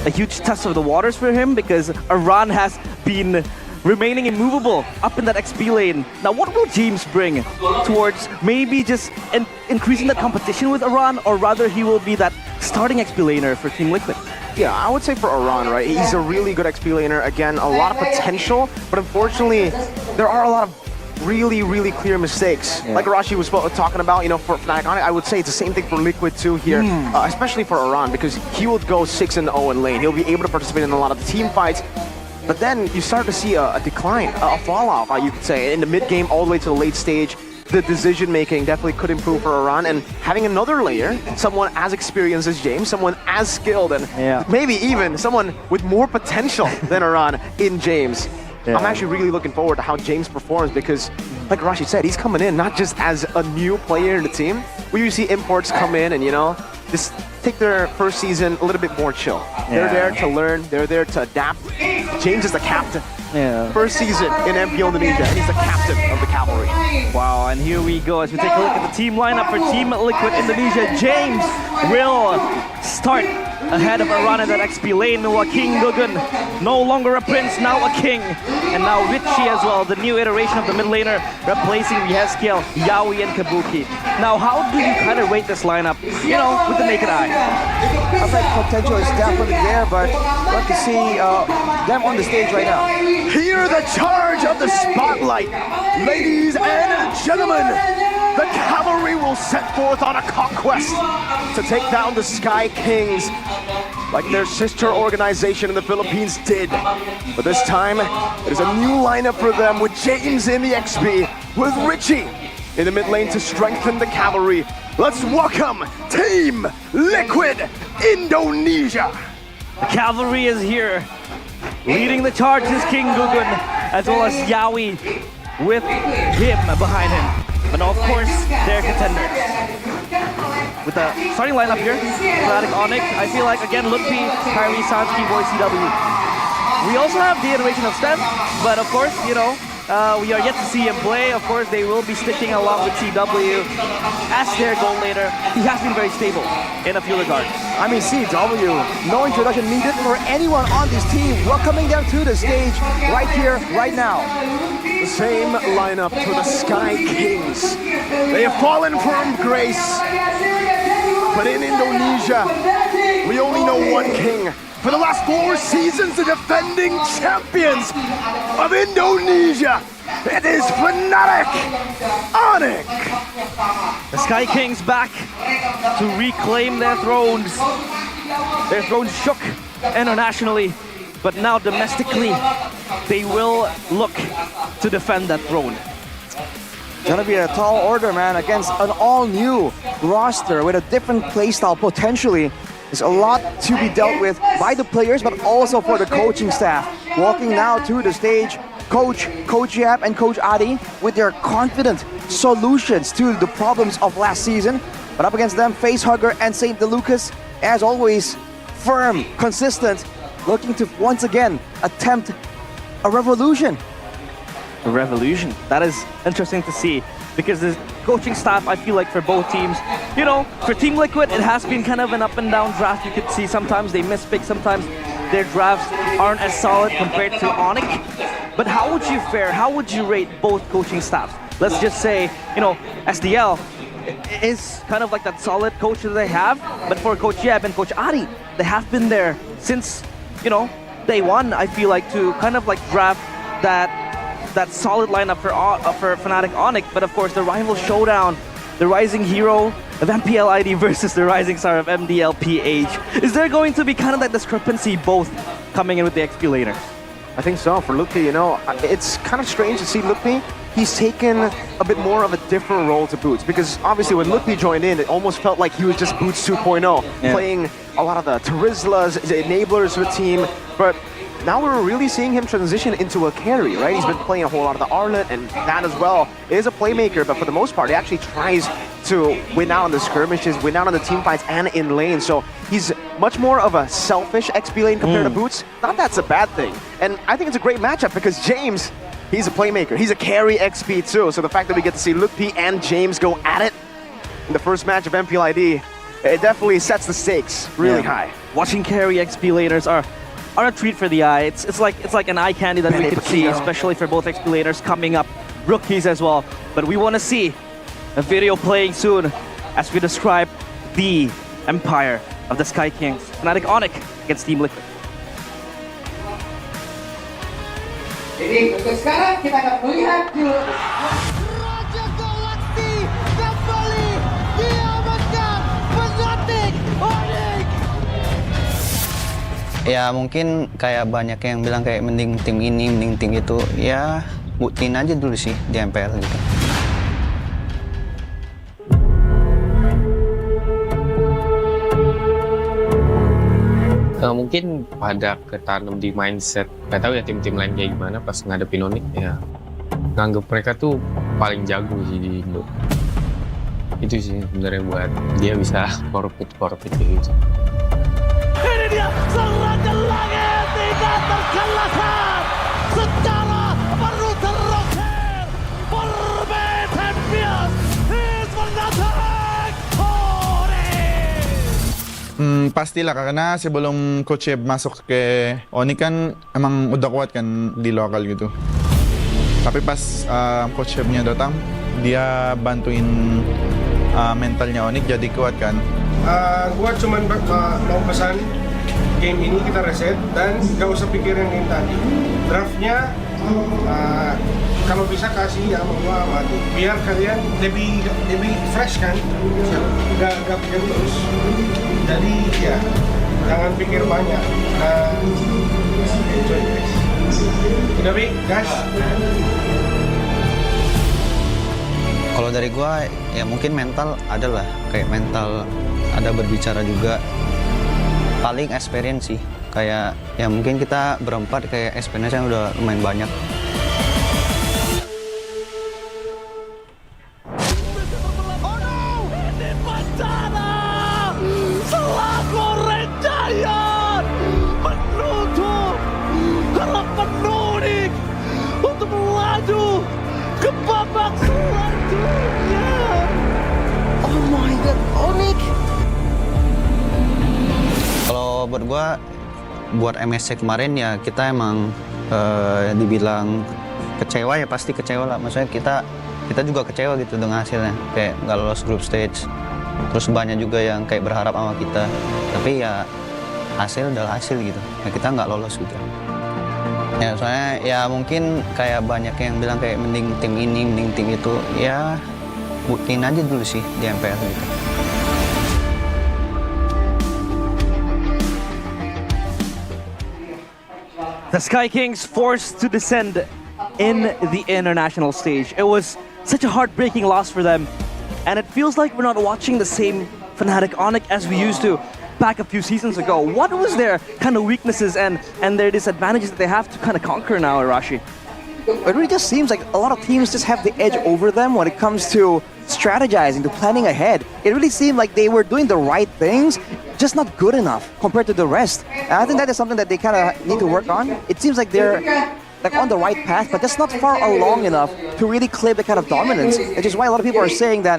a huge test of the waters for him because Aran has been remaining immovable up in that XP lane. Now, what will James bring towards maybe just increasing that competition with Aran, or rather he will be that starting XP laner for Team Liquid? Yeah, I would say for Aran, right? He's a really good XP laner. Again, a lot of potential, but unfortunately, there are a lot of really clear mistakes. Like Arashi was talking about, for Fnatic, I would say it's the same thing for Liquid too here, especially for Aran, because he will go 6-0 in lane. He'll be able to participate in a lot of the team fights. But then you start to see a decline, a fall off, you could say, in the mid game all the way to the late stage. The decision making definitely could improve for Aran, and having another layer, someone as experienced as James, someone as skilled, and maybe even someone with more potential than Aran in James. I'm actually really looking forward to how James performs because, like Rashi said, he's coming in not just as a new player in the team. We usually see imports come in and, just take their first season a little bit more chill. They're there to learn, they're there to adapt. James is the captain. First season in MPL Indonesia, and he's the captain of the cavalry. Wow, and here we go as we take a look at the team lineup for Team Liquid Indonesia. James will start ahead of Aran in that XP lane. King Gugun, no longer a prince, now a king. And now Richie as well, the new iteration of the mid laner, replacing Riezkiel, Yawi, and Kabuki. Now, how do you kind of rate this lineup, with the naked eye? I think potential is definitely there, but we'll have to see them on the stage right now. Hear the charge of the spotlight. Ladies and gentlemen, the cavalry will set forth on a conquest to take down the Sky Kings like their sister organization in the Philippines did. But this time, it is a new lineup for them with James in the XP, with Richie in the mid lane to strengthen the cavalry. Let's welcome Team Liquid Indonesia. The cavalry is here. Leading the charge is King Gugun, as well as Yawi with him behind him. But of course, they're contenders. With the starting lineup here, Fnatic Onyx, I feel like, again, Ludpi, Kyrie, Sansky, Boy CW. We also have the iteration of Steph, but of course, we are yet to see him play. Of course, they will be sticking along with CW as their goal later. He has been very stable in a few regards. I mean, CW, no introduction needed for anyone on this team. Welcoming them to the stage right here, right now. The same lineup for the Sky Kings. They have fallen from grace. But in Indonesia, we only know one king. For the last 4 seasons, the defending champions of Indonesia. It is Fnatic Onyx. The Sky Kings back to reclaim their thrones. Their thrones shook internationally, but now domestically, they will look to defend that throne. Gonna be a tall order, man, against an all-new roster with a different playstyle potentially. There's a lot to be dealt with by the players, but also for the coaching staff. Walking now to the stage, Coach Yap and Coach Adi with their confident solutions to the problems of last season. But up against them, Facehugger and St. DeLucas, as always, firm, consistent, looking to once again attempt a revolution. A revolution. That is interesting to see because the coaching staff, I feel like for both teams, for Team Liquid, it has been kind of an up and down draft. You could see sometimes they mispick, sometimes their drafts aren't as solid compared to Onyx. But how would you fare? How would you rate both coaching staffs? Let's just say, SDL is kind of like that solid coach that they have, but for Coach Yeb and Coach Adi, they have been there since, day one, I feel like, to kind of like draft that solid lineup for Fnatic Onyx. But of course, the rival showdown, the rising hero of MPL ID versus the rising star of MDL PH. Is there going to be kind of that discrepancy both coming in with the XP laner? I think so. For Ludpi, it's kind of strange to see Ludpi. He's taken a bit more of a different role to Boots, because obviously when Ludpi joined in, it almost felt like he was just Boots 2.0, playing a lot of the Terizlas, the enablers of the team. But now we're really seeing him transition into a carry, right? He's been playing a whole lot of the Arlet, and that as well is a playmaker, but for the most part, he actually tries to win out on the skirmishes, win out on the team fights, and in lane. So he's much more of a selfish XP lane compared to Boots. Not that's a bad thing. And I think it's a great matchup because James, he's a playmaker. He's a carry XP too. So the fact that we get to see Ludpi and James go at it in the first match of MPL ID, it definitely sets the stakes really high. Watching carry XP laners are a treat for the eye. It's like an eye candy that we could see, especially for both XP laners coming up, rookies as well. But we want to see a video playing soon as we describe the empire of the Sky Kings. Fnatic Onyx against Team Liquid. Jadi untuk sekarang kita akan melihat dulu. Raja Galaksi kembali diamankan Fnatic Onyx. Ya mungkin kayak banyak yang bilang kayak mending tim ini, mending tim itu. Ya buktiin aja dulu sih di MPL gitu. Mungkin pada ketanam di mindset, nggak tahu ya tim-tim lain kayak gimana pas ngadepin Onyx ya, nganggep mereka tuh paling jago sih di Indo. Itu sih sebenarnya buat dia bisa korupit kayak gitu. Ini dia serangan langit tidak terkalahkan secara brutal rocker forbid champions is Fnatic Onyx. Pastilah karena sebelum Coach Eb masuk ke Onyx kan emang udah kuat kan di lokal gitu. Tapi pas Coach Eb-nya datang, dia bantuin mentalnya Onyx jadi kuat kan. Gua cuman mau pesan game ini kita reset dan gak usah pikirin game tadi. Draftnya kalau bisa kasih ya sama gua mati. Biar kalian lebih fresh kan, gak pikir terus. Jadi ya jangan pikir banyak. Enjoy guys. Udah Bi, guys. Kalau dari gua ya mungkin mental adalah kayak mental ada berbicara juga. Paling experience sih, kayak ya mungkin kita berempat kayak experience-nya udah lumayan banyak. Oh no, ini bencana! Selaku Red Giant menutup harapan Onyx untuk melaju ke babak selanjutnya. Oh my god, Onyx! Kalau buat gua, buat MSC kemarin ya kita emang dibilang kecewa ya pasti kecewa lah. Maksudnya kita juga kecewa gitu dengan hasilnya. Kayak nggak lolos group stage. Terus banyak juga yang kayak berharap sama kita. Tapi ya hasil adalah hasil gitu. Ya kita nggak lolos gitu. Ya soalnya ya mungkin kayak banyak yang bilang kayak mending tim ini, mending tim itu. Ya buktiin aja dulu sih di MPL gitu. The Sky Kings forced to descend in the international stage. It was such a heartbreaking loss for them. And it feels like we're not watching the same Fnatic Onyx as we used to back a few seasons ago. What was their kind of weaknesses and their disadvantages that they have to kind of conquer now, Arashi? It really just seems like a lot of teams just have the edge over them when it comes to strategizing, to planning ahead. It really seemed like they were doing the right things, just not good enough compared to the rest. And I think that is something that they kind of need to work on. It seems like they're like on the right path, but just not far along enough to really claim the kind of dominance. Which is why a lot of people are saying that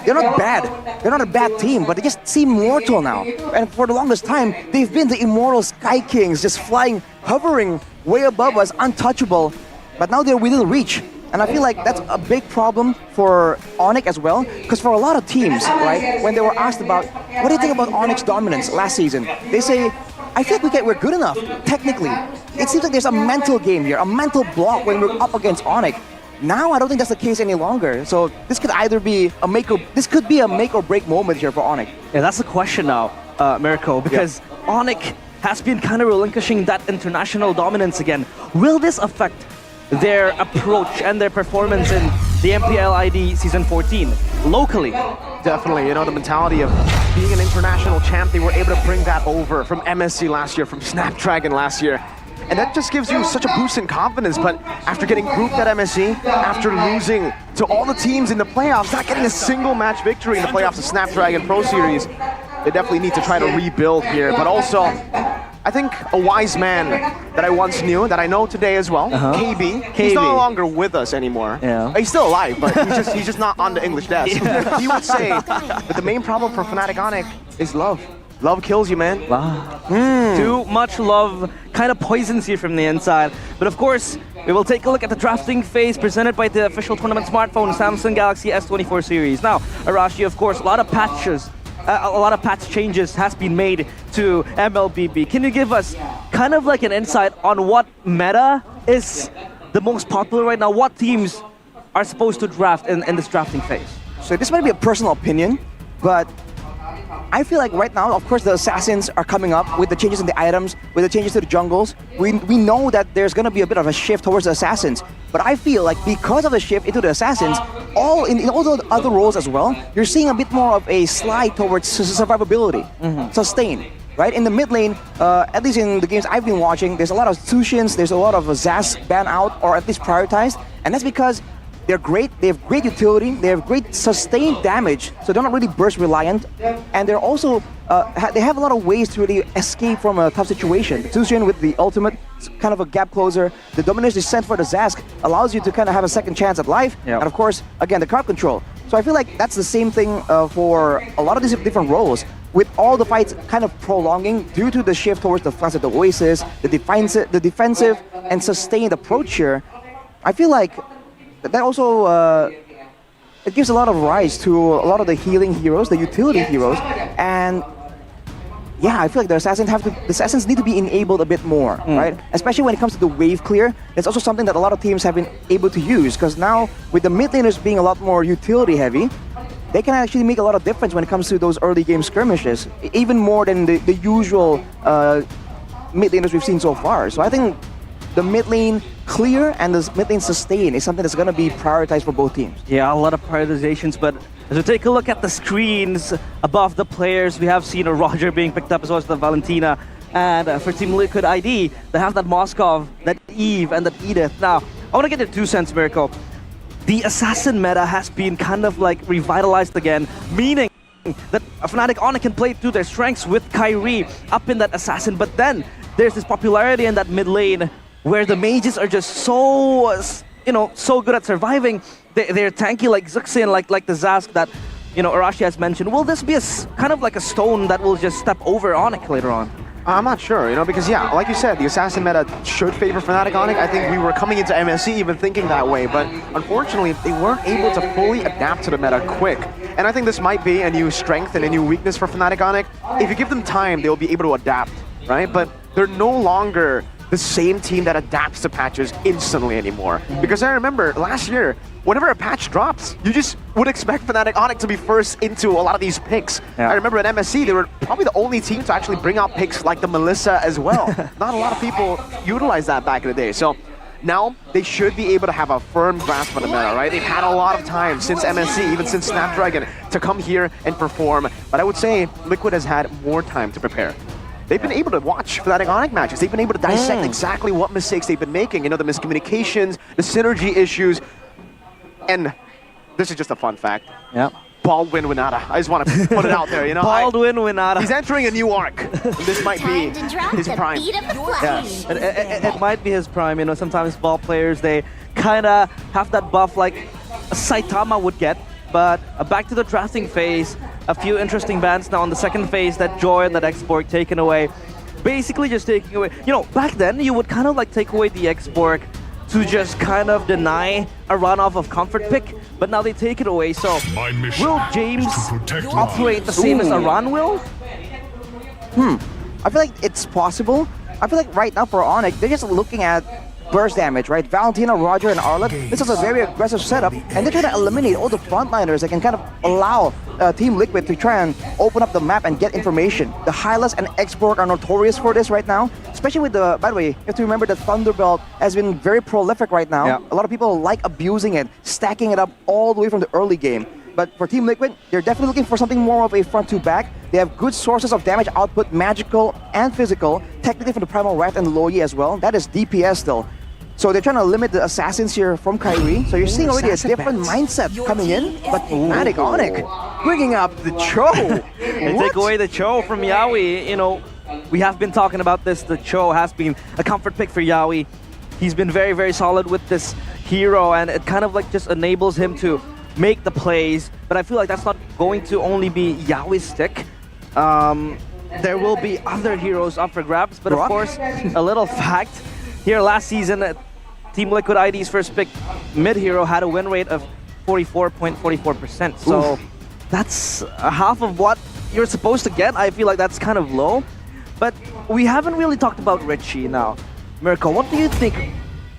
they're not bad. They're not a bad team, but they just seem mortal now. And for the longest time, they've been the immortal Sky Kings, just flying, hovering way above us, untouchable. But now they're within reach. And I feel like that's a big problem for Onyx as well, because for a lot of teams, right, when they were asked about, what do you think about Onyx dominance last season? They say, I feel like we're good enough, technically. It seems like there's a mental game here, a mental block when we're up against Onyx. Now I don't think that's the case any longer. So this could either be a make or break moment here for Onyx. Yeah, that's the question now, Mirko, because Onyx has been kind of relinquishing that international dominance again. Will this affect their approach and their performance in the MPL ID Season 14 locally? Definitely, you know, the mentality of being an international champ, they were able to bring that over from MSC last year, from Snapdragon last year. And that just gives you such a boost in confidence. But after getting grouped at MSC, after losing to all the teams in the playoffs, not getting a single match victory in the playoffs of Snapdragon Pro Series, they definitely need to try to rebuild here. But also, I think a wise man that I once knew, that I know today as well, KB. He's no KB. longer with us anymore. Yeah. He's still alive, but he's just not on the English desk. He would say that the main problem for Fnatic Onic is love. Love kills you, man. Too much love kind of poisons you from the inside. But of course, we will take a look at the drafting phase presented by the official tournament smartphone, Samsung Galaxy S24 series. Now, Arashi, of course, a lot of patches, a lot of patch changes has been made to MLBB. Can you give us kind of like an insight on what meta is the most popular right now? What teams are supposed to draft in this drafting phase? So this might be a personal opinion, but I feel like right now, of course, the assassins are coming up with the changes in the items, with the changes to the jungles. We know that there's going to be a bit of a shift towards the assassins. But I feel like because of the shift into the assassins, in all the other roles as well, you're seeing a bit more of a slide towards survivability, sustain. Right? In the mid lane, at least in the games I've been watching, there's a lot of Tushins, there's a lot of Zas ban out, or at least prioritized. And that's because they're great, they have great utility, they have great sustained damage, so they're not really burst reliant, and they're also, they have a lot of ways to really escape from a tough situation. The Tushin with the ultimate, kind of a gap closer, the Domination Descent for the Zask allows you to kind of have a second chance at life, and of course, again, the crowd control. So I feel like that's the same thing for a lot of these different roles, with all the fights kind of prolonging due to the shift towards the flanks of the Oasis, the defensive and sustained approach here. I feel like that also it gives a lot of rise to a lot of the healing heroes, the utility heroes, and yeah, I feel like the assassins need to be enabled a bit more, right? Especially when it comes to the wave clear. That's also something that a lot of teams have been able to use, because now with the mid laners being a lot more utility heavy, they can actually make a lot of difference when it comes to those early game skirmishes, even more than the usual mid laners we've seen so far. So I think the mid lane clear and the mid lane sustain is something that's going to be prioritized for both teams. Yeah, a lot of prioritizations, but as we take a look at the screens above the players, we have seen a Roger being picked up as well as the Valentina. And for Team Liquid ID, they have that Moskov, that Eve, and that Edith. Now, I want to get your 2 cents, Miracle. The assassin meta has been kind of like revitalized again, meaning that Fnatic Onic can play through their strengths with Kyrie up in that assassin, but then there's this popularity in that mid lane where the mages are just so, so good at surviving. They're tanky like Zuxin, like the Zask that, Arashi has mentioned. Will this be kind of like a stone that will just step over Onic later on? I'm not sure, because yeah, like you said, the assassin meta should favor Fnatic Onic. I think we were coming into MSC even thinking that way, but unfortunately, they weren't able to fully adapt to the meta quick. And I think this might be a new strength and a new weakness for Fnatic Onic. If you give them time, they'll be able to adapt, right? But they're no longer the same team that adapts to patches instantly anymore. Because I remember last year, whenever a patch drops, you just would expect Fnatic Onic to be first into a lot of these picks. Yeah. I remember at MSC, they were probably the only team to actually bring out picks like the Melissa as well. Not a lot of people utilized that back in the day. So now they should be able to have a firm grasp on the meta, right? They've had a lot of time since MSC, even since Snapdragon, to come here and perform. But I would say Liquid has had more time to prepare. They've been able to watch Fnatic Onic matches. They've been able to dissect exactly what mistakes they've been making. The miscommunications, the synergy issues. And this is just a fun fact. Yeah. Baldwin Winata. I just want to put it out there, Baldwin Winata. He's entering a new arc. This might be his prime. Yes, it might be his prime. Sometimes ball players, they kind of have that buff like Saitama would get. But back to the drafting phase, a few interesting bans now on the second phase, that Joy and that X-Borg taken away. Basically just taking away, back then you would kind of like take away the X-Borg to just kind of deny a runoff of comfort pick, but now they take it away. So will James operate the same as Aran will? I feel like it's possible. I feel like right now for Onic, they're just looking at burst damage, right? Valentina, Roger, and Arlet. This is a very aggressive setup, and they're trying to eliminate all the frontliners that can kind of allow Team Liquid to try and open up the map and get information. The Hylas and X-Borg are notorious for this right now, especially with the, by the way, you have to remember that Thunderbelt has been very prolific right now. Yeah. A lot of people like abusing it, stacking it up all the way from the early game. But for Team Liquid, they're definitely looking for something more of a front-to-back. They have good sources of damage output, magical and physical, technically from the Primal Wrath and Loyi as well. That is DPS still. So they're trying to limit the assassins here from Kyrie. So you're seeing already a different mindset coming in. But Fnatic Onic bringing up the Cho. They take away the Cho from Yawi, we have been talking about this. The Cho has been a comfort pick for Yawi. He's been very, very solid with this hero, and it kind of like just enables him to make the plays. But I feel like that's not going to only be Yawi's stick. There will be other heroes up for grabs, but of course, a little fact here last season, Team Liquid ID's first pick mid hero had a win rate of 44.44%. So that's half of what you're supposed to get. I feel like that's kind of low. But we haven't really talked about Richie now. Mirko, what do you think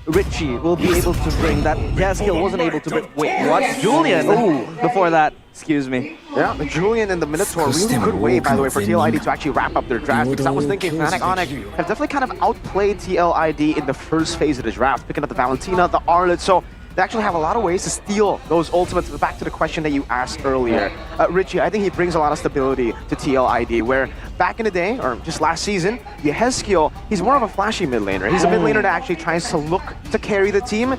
Richie will be able to bring that Jaskill wasn't able to bring? Wait, what? Julian? Before that, excuse me. Yeah, the Julian and the Minotaur, really good way, by the way, for TLID to actually wrap up their draft, because I was thinking Fnatic Onyx have definitely kind of outplayed TLID in the first phase of the draft, picking up the Valentina, the Arlet, so they actually have a lot of ways to steal those ultimates. Back to the question that you asked earlier. Richie, I think he brings a lot of stability to TLID, where back in the day, or just last season, Jaskill, he's more of a flashy mid laner. He's a mid laner that actually tries to look to carry the team.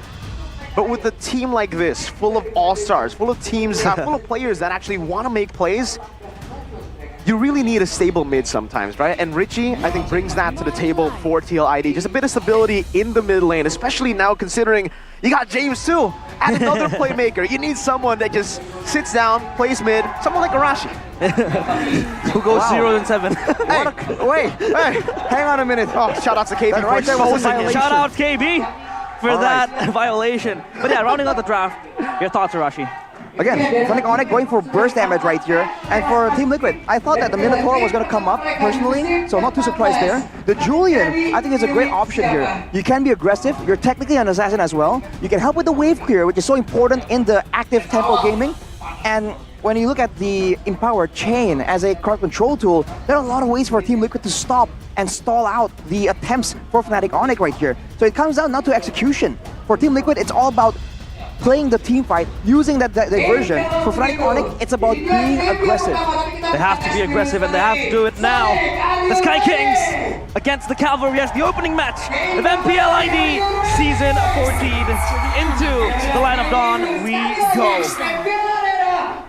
But with a team like this, full of all-stars, full of teams, full of players that actually want to make plays, you really need a stable mid sometimes, right? And Richie, I think, brings that to the table for TLID. Just a bit of stability in the mid lane, especially now considering you got James too, and another playmaker. You need someone that just sits down, plays mid, someone like Arashi. Who goes 0-7. Hey, hang on a minute. Oh, shout out to KB for exposing it. Shout out KB for that violation. But yeah, rounding out the draft, your thoughts, Arashi? Again, Fnatic Onyx going for burst damage right here. And for Team Liquid, I thought that the Minotaur was going to come up personally, so not too surprised there. The Julian, I think, is a great option here. You can be aggressive, you're technically an assassin as well. You can help with the wave clear, which is so important in the active tempo gaming. And when you look at the Empower chain as a card control tool, there are a lot of ways for Team Liquid to stop and stall out the attempts for Fnatic Onyx right here. So it comes down not to execution. For Team Liquid, it's all about playing the team fight, using that diversion. For Fnatic Onyx, it's about being aggressive. They have to be aggressive, and they have to do it now. The Sky Kings against the Cavalry as the opening match of MPL ID Season 14. Into the Line of Dawn we go.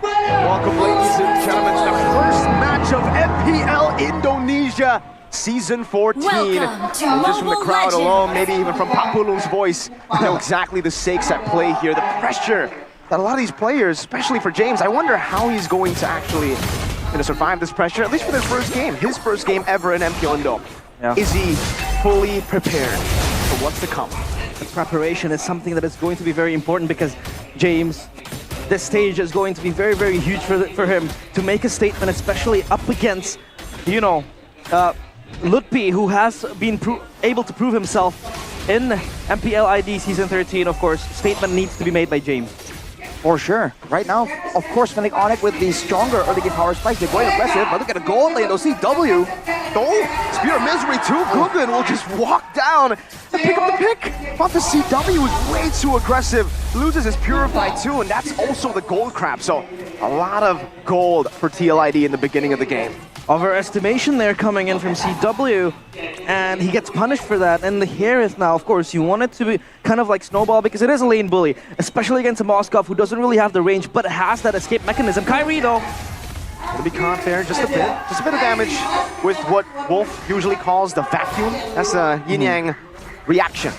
Welcome, ladies and gentlemen, to the first match of MPL Indonesia Season 14. Just from the crowd alone, maybe even from Papulung's voice, you know exactly the stakes at play here. The pressure that a lot of these players, especially for James, I wonder how he's going to actually survive this pressure, at least for their first game. His first game ever in MPL Indo. Yeah. Is he fully prepared for what's to come? The preparation is something that is going to be very important because James, this stage is going to be very, very huge for him to make a statement, especially up against, you know, Lutpi, who has been able to prove himself in MPL ID Season 13. Of course, statement needs to be made by James. For sure. Right now, of course, Fnatic Onyx with the stronger early game power spikes, they're going aggressive, but look at the gold lane, CW. Oh, Spear of Misery too. Gugun will just walk down and pick up the pick. But the CW is way too aggressive. Loses his Purify too, and that's also the gold crab. So a lot of gold for TLID in the beginning of the game. Overestimation there coming in from CW, and he gets punished for that. And here is now, of course, you want it to be kind of like Snowball because it is a lane bully, especially against a Moskov who doesn't really have the range but has that escape mechanism. Kyrie though, Gonna be caught there just a bit of damage with what Wolf usually calls the vacuum. That's a yin-yang reaction.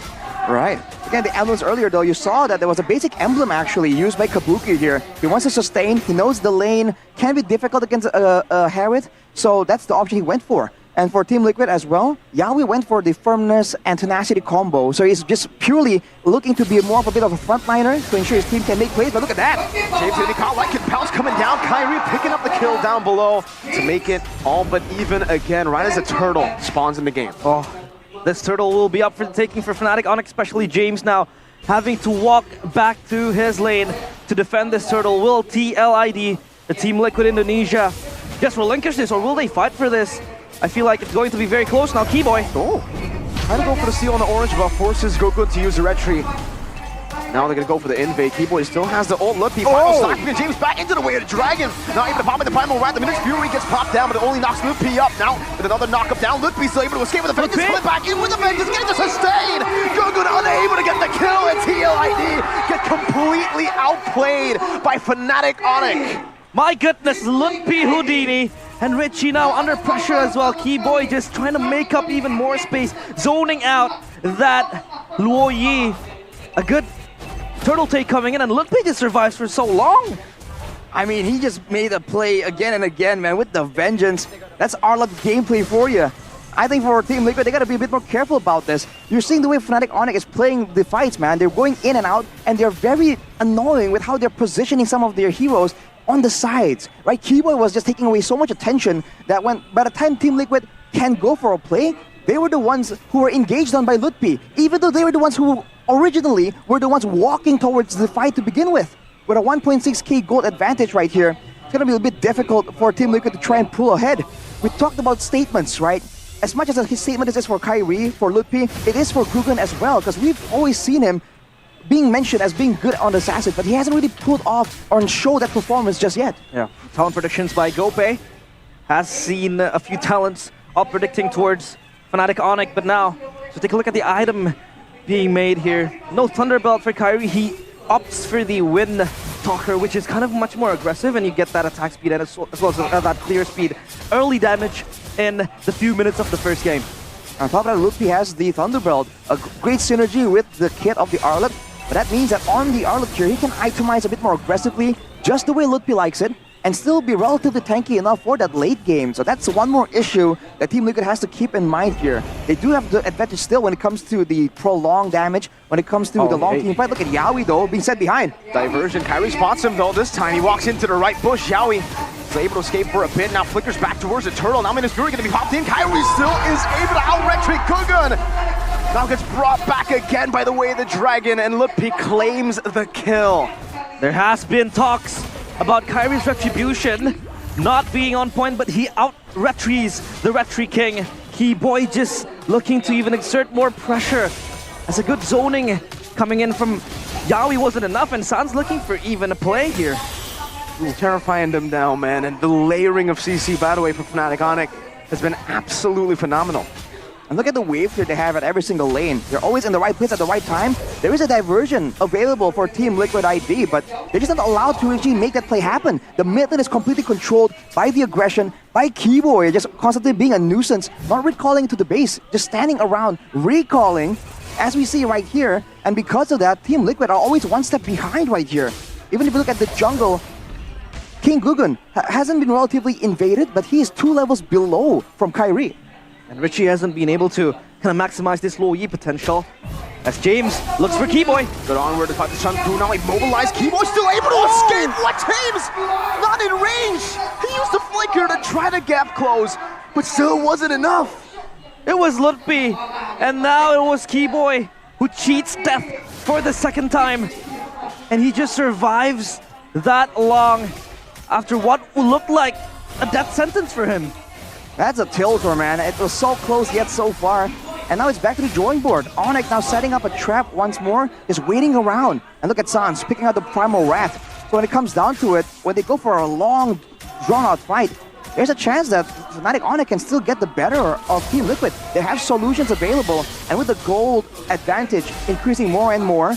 Right. Again, the emblems earlier though, you saw that there was a basic emblem actually used by Kabuki here. He wants to sustain, he knows the lane can be difficult against Harriet, so that's the option he went for. And for Team Liquid as well, Yawi went for the firmness and tenacity combo, so he's just purely looking to be more of a bit of a frontliner to ensure his team can make plays, but look at that! James gonna be caught like it, Pounce coming down, Kyrie picking up the kill down below to make it all but even again, right as a turtle spawns in the game. Oh, this turtle will be up for the taking for Fnatic Onyx, especially James now having to walk back to his lane to defend this turtle. Will TLID, the Team Liquid Indonesia, just relinquish this, or will they fight for this? I feel like it's going to be very close now. Keyboy. Oh, trying to go for the steal on the orange buff, forces Goku to use the red tree. Now they're going to go for the invade. Keyboy still has the ult. Lutpi, final stock. James back into the way of the dragon. Not able to pop in the primal rat. The Minute's Fury gets popped down, but it only knocks Lutpi up. Now with another knock up down. Lutpi still able to escape with the Vengeance. Split back in with the Vengeance. Getting the sustain. Goku unable to get the kill, and TLID get completely outplayed by Fnatic Onyx. My goodness, Lutpi Houdini And Richie now under pressure as well. Keyboy just trying to make up even more space, zoning out that Luo Yi. A good turtle take coming in, and Ludwig just survives for so long. I mean, he just made a play again and again, man, with the vengeance. That's Arlott gameplay for you. I think for Team Liquid, they gotta be a bit more careful about this. You're seeing the way Fnatic Onyx is playing the fights, man. They're going in and out, and they're very annoying with how they're positioning some of their heroes on the sides, right? Keyboy was just taking away so much attention that when by the time Team Liquid can go for a play, they were the ones who were engaged on by Lutpi, even though they were the ones who originally were the ones walking towards the fight to begin with. With a 1.6k gold advantage right here, it's gonna be a bit difficult for Team Liquid to try and pull ahead. We talked about statements, right? As much as his statement is for Kyrie, for Lutpi, it is for Gugan as well, because we've always seen him being mentioned as being good on Assassin, but he hasn't really pulled off or showed that performance just yet. Yeah, talent predictions by Gope has seen a few talents up predicting towards Fnatic Onyx, but now, so take a look at the item being made here. No Thunderbelt for Kyrie, he opts for the Wind Talker, which is kind of much more aggressive, and you get that attack speed and as well as that clear speed. Early damage in the few minutes of the first game. On top of that, Lutpi has the Thunderbelt, a great synergy with the kit of the Arlott. But that means that on the Arlott here, he can itemize a bit more aggressively, just the way Lutpi likes it, and still be relatively tanky enough for that late game. So that's one more issue that Team Liquid has to keep in mind here. They do have the advantage still when it comes to the prolonged damage, when it comes to the long team fight. Look at Yaoi though, being set behind. Diversion, Kyrie spots him though this time. He walks into the right bush. Yaoi is able to escape for a bit. Now flickers back towards the turtle. Now Minus Fury gonna be popped in. Kyrie still is able to out-retreat Gugun. Now gets brought back again by the way of the dragon, and Lutpi claims the kill. There has been talks about Kyrie's retribution not being on point, but he out-retries the Retri King. Keyboy just looking to even exert more pressure. As a good zoning coming in from Yaoi wasn't enough, and San's looking for even a play here. He's terrifying them now, man, and the layering of CC, by the way, for Fnatic Onyx has been absolutely phenomenal. And look at the wave here they have at every single lane. They're always in the right place at the right time. There is a diversion available for Team Liquid ID, but they're just not allowed to actually make that play happen. The mid lane is completely controlled by the aggression, by Keyboy, just constantly being a nuisance, not recalling to the base, just standing around, recalling, as we see right here. And because of that, Team Liquid are always one step behind right here. Even if you look at the jungle, King Gugun hasn't been relatively invaded, but he is 2 levels below from Kyrie. And Richie hasn't been able to kind of maximize this Luo Yi potential. As James looks for Keyboy. Good onward to fight the Sun Fu, now immobilized. Keyboy still able to escape. What James? Not in range. He used the flicker to try to gap close, but still wasn't enough. It was Lutpi, and now it was Keyboy who cheats death for the second time. And he just survives that long after what looked like a death sentence for him. That's a tilter, man. It was so close yet so far. And now it's back to the drawing board. Onyx now setting up a trap once more, just waiting around. And look at Sans picking out the Primal Wrath. So when it comes down to it, when they go for a long, drawn-out fight, there's a chance that Fnatic Onyx can still get the better of Team Liquid. They have solutions available, and with the gold advantage increasing more and more,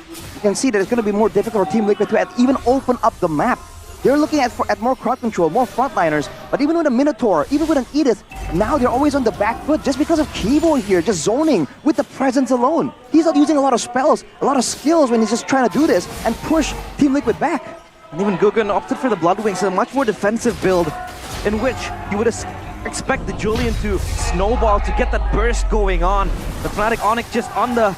you can see that it's going to be more difficult for Team Liquid to even open up the map. They're looking at more crowd control, more frontliners, but even with a Minotaur, even with an Edith, now they're always on the back foot just because of Keyboy here, just zoning with the presence alone. He's not using a lot of spells, a lot of skills when he's just trying to do this and push Team Liquid back. And even Gugun opted for the Bloodwings, a much more defensive build in which you would expect the Julian to snowball to get that burst going on. The Fnatic Onyx just on the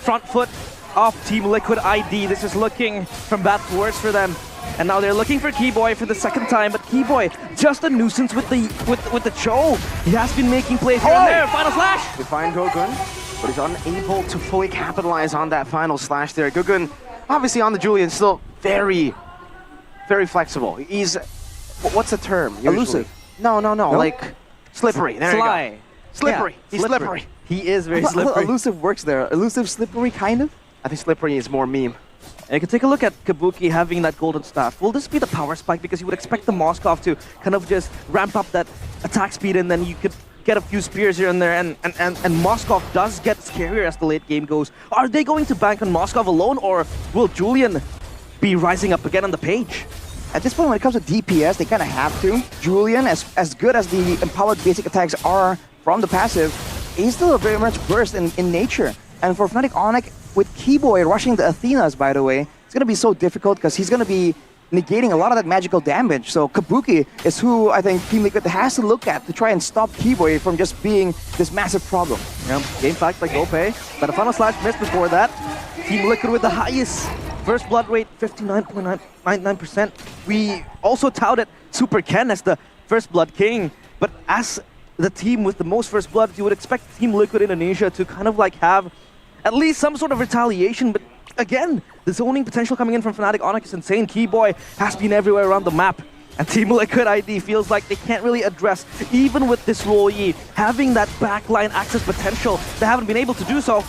front foot of Team Liquid ID. This is looking from bad to worse for them. And now they're looking for Keyboy for the second time, but Keyboy just a nuisance with the Cho. He has been making plays here and there. Final slash! They find Gugun, but he's unable to fully capitalize on that final slash there. Gugun, obviously on the Julian, still very, very flexible. He's, what's the term? Usually? Elusive. No, like slippery. There Sly. you go. Slippery. Yeah, He's slippery. He is very slippery. Elusive works there. Elusive, slippery, kind of? I think slippery is more meme. And you can take a look at Kabuki having that golden staff. Will this be the power spike? Because you would expect the Moskov to kind of just ramp up that attack speed, and then you could get a few spears here and there, and Moskov does get scarier as the late game goes. Are they going to bank on Moskov alone, or will Julian be rising up again on the page? At this point, when it comes to DPS, they kind of have to. Julian, as good as the empowered basic attacks are from the passive, he's still very much burst in nature. And for Fnatic Onyx, with Keyboy rushing the Athenas, by the way, it's going to be so difficult because he's going to be negating a lot of that magical damage. So Kabuki is who I think Team Liquid has to look at to try and stop Keyboy from just being this massive problem. Yeah, game fact like Opay, but a final slash missed before that. Team Liquid with the highest first blood rate, 59.99%. We also touted Super Ken as the first blood king, but as the team with the most first blood, you would expect Team Liquid Indonesia to kind of like have at least some sort of retaliation, but again, the zoning potential coming in from Fnatic Onyx is insane. Keyboy has been everywhere around the map, and Team Liquid ID feels like they can't really address, even with this Royi having that backline access potential, they haven't been able to do so.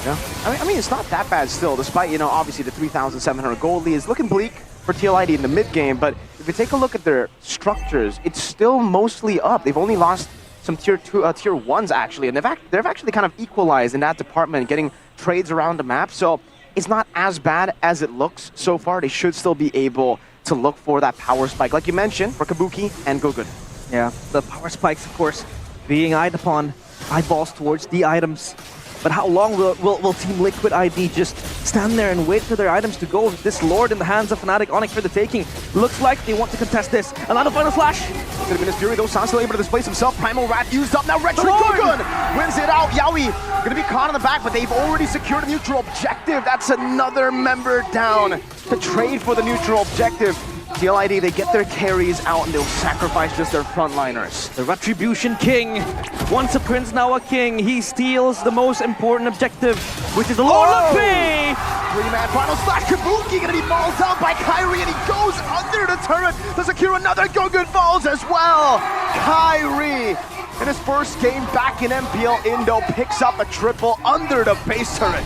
Yeah, I mean, it's not that bad still, despite, you know, obviously the 3,700 gold lead is looking bleak for TLID in the mid game, but if you take a look at their structures, it's still mostly up. They've only lost some tier 1s actually, and they've actually kind of equalized in that department, getting trades around the map, so it's not as bad as it looks so far. They should still be able to look for that power spike, like you mentioned, for Kabuki and Gogun. Yeah, the power spikes, of course, being eyed upon, eyeballs towards the items. But how long will Team Liquid ID just stand there and wait for their items to go? This Lord in the hands of Fnatic Onyx for the taking. Looks like they want to contest this. Another final flash. It's gonna be this Fury though. San's still able to displace himself. Primal Rat used up. Now Retro Gogun wins it out. Yaoi gonna be caught in the back, but they've already secured a neutral objective. That's another member down to trade for the neutral objective. TLID, they get their carries out and they'll sacrifice just their frontliners. The Retribution King. Once a prince, now a king. He steals the most important objective, which is the Lord of P! Three-man final slash. Kabuki gonna be mauled out by Kyrie, and he goes under the turret to secure another Gogun falls as well. Kyrie, in his first game back in MPL Indo, picks up a triple under the base turret.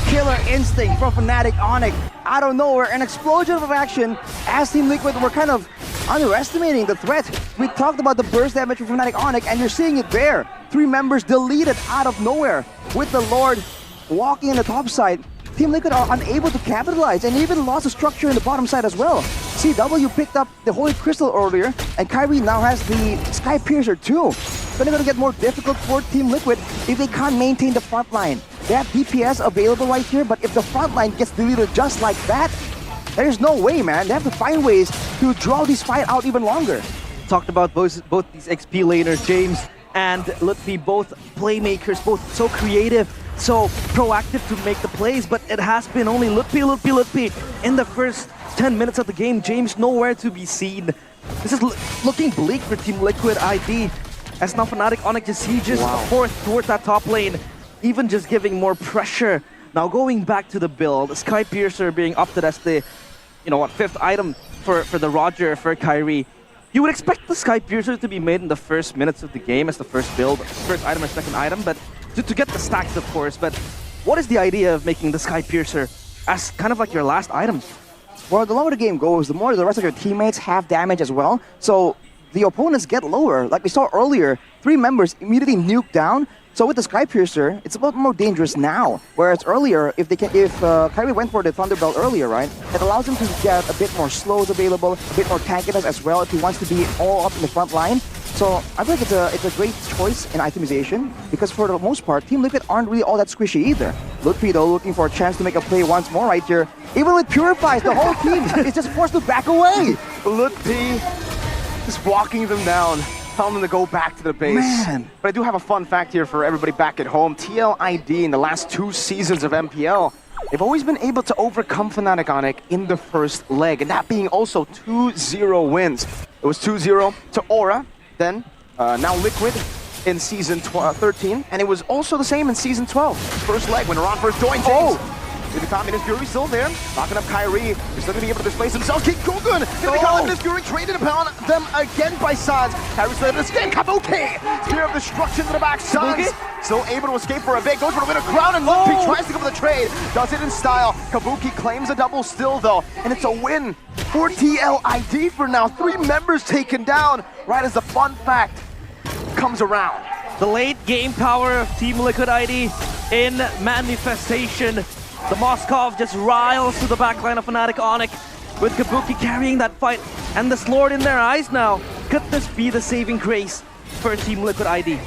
Killer instinct from Fnatic Onyx. Out of nowhere, an explosion of action as Team Liquid were kind of underestimating the threat. We talked about the burst damage from Fnatic Onyx, and you're seeing it there. 3 members deleted out of nowhere with the Lord walking in the top side. Team Liquid are unable to capitalize and even lost the structure in the bottom side as well. CW picked up the Holy Crystal earlier, and Kyrie now has the Sky Piercer too. It's going to get more difficult for Team Liquid if they can't maintain the front line. They have DPS available right here, but if the front line gets deleted just like that, there's no way, man. They have to find ways to draw this fight out even longer. Talked about both these XP laners, James and Lutfi, both playmakers, both so creative, so proactive to make the plays, but it has been only Lutfi in the first 10 minutes of the game. James nowhere to be seen. This is looking bleak for Team Liquid ID, as now Fnatic Onyx just sieges forth towards that top lane, even just giving more pressure. Now going back to the build, Sky Piercer being opted as the, you know what, 5th item for the Roger, for Kyrie. You would expect the Sky Piercer to be made in the first minutes of the game as the first build, first item or second item, but to get the stacks, of course. But what is the idea of making the Sky Piercer as kind of like your last item? Well, the longer the game goes, the more the rest of your teammates have damage as well. So the opponents get lower. Like we saw earlier, 3 members immediately nuked down. So with the Sky Piercer, it's a lot more dangerous now. Whereas earlier, if Kyrie went for the Thunderbelt earlier, right, it allows him to get a bit more slows available, a bit more tankiness as well if he wants to be all up in the front line. So I think it's a great choice in itemization, because for the most part, Team Liquid aren't really all that squishy either. Lutfi though looking for a chance to make a play once more right here. Even with Purifies, the whole team is just forced to back away. Lutfi just walking them down, telling them to go back to the base. Man. But I do have a fun fact here for everybody back at home. TLID in the last 2 seasons of MPL, they've always been able to overcome Fnatic Onyx in the first leg, and that being also 2-0 wins. It was 2-0 to Aura, then now Liquid in Season 13, and it was also the same in Season 12. First leg when Iran first joined James. The top Minus Fury still there, knocking up Kyrie. He's still going to be able to displace himself. King Gogun gonna be caught. Minus Fury traded upon them again by Sans. Kyrie's still able to escape. Kabuki! Spear of Destruction to the back. Sans still able to escape for a bit. Goes for the win of crown, and Lutfi tries to go for the trade. Does it in style. Kabuki claims a double still though, and it's a win for TLID for now. 3 members taken down right as the fun fact comes around. The late game power of Team Liquid ID in manifestation. The Moskov just riles to the backline of Fnatic Onyx. with Kabuki carrying that fight and this Lord in their eyes now. Could this be the saving grace for Team Liquid ID?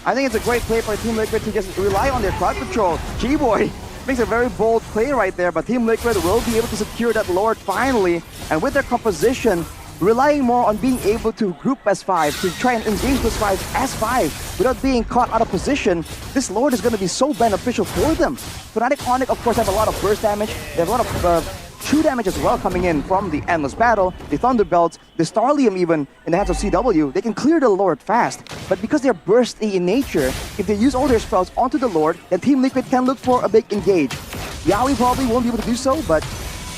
I think it's a great play for Team Liquid to just rely on their crowd control. G-Boy makes a very bold play right there, but Team Liquid will be able to secure that Lord finally. And with their composition, relying more on being able to group as 5, to try and engage those 5 as 5 without being caught out of position, this Lord is going to be so beneficial for them. Fnatic Onyx, of course, have a lot of burst damage. They have a lot of true damage as well coming in from the Endless Battle, the Thunderbelts, the Starlium even in the hands of CW. They can clear the Lord fast, but because they're bursty in nature, if they use all their spells onto the Lord, then Team Liquid can look for a big engage. Yaoi probably won't be able to do so, but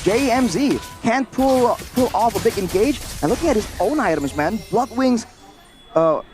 JMZ can pull off a big engage. And looking at his own items, man, Bloodwings.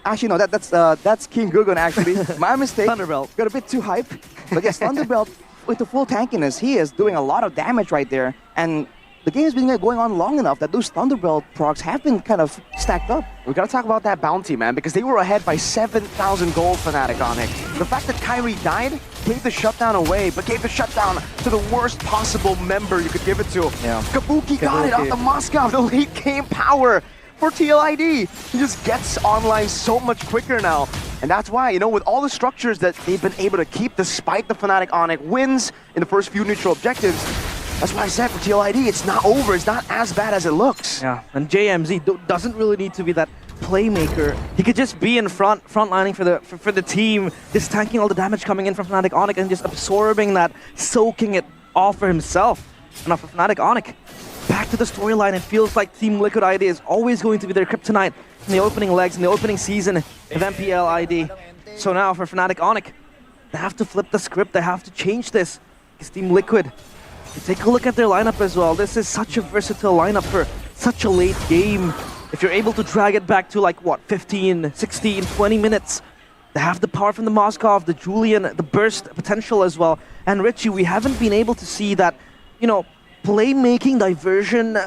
Actually, no, that's King Gugun actually. My mistake. Thunderbelt. Got a bit too hype. But yes, Thunderbelt with the full tankiness, he is doing a lot of damage right there. And the game has been going on long enough that those Thunderbelt procs have been kind of stacked up. We gotta talk about that bounty, man, because they were ahead by 7,000 gold, Fnatic Onyx. The fact that Kyrie died gave the shutdown away, but gave the shutdown to the worst possible member you could give it to. Yeah. Kabuki got it off the Moscow, the late game power for TLID. He just gets online so much quicker now. And that's why, you know, with all the structures that they've been able to keep despite the Fnatic Onyx wins in the first few neutral objectives, that's why I said for TLID, it's not over. It's not as bad as it looks. Yeah, and JMZ doesn't really need to be that playmaker. He could just be in frontlining for the team, just tanking all the damage coming in from Fnatic Onyx and just absorbing that, soaking it all for himself. And now for Fnatic Onyx, back to the storyline, it feels like Team Liquid ID is always going to be their kryptonite in the opening legs, in the opening season of MPL ID. So now for Fnatic Onyx, they have to flip the script, they have to change this. It's Team Liquid. Take a look at their lineup as well. This is such a versatile lineup for such a late game. If you're able to drag it back to like, what, 15, 16, 20 minutes, they have the power from the Moskov, the Julian, the burst potential as well. And Richie, we haven't been able to see that, you know, playmaking, diversion,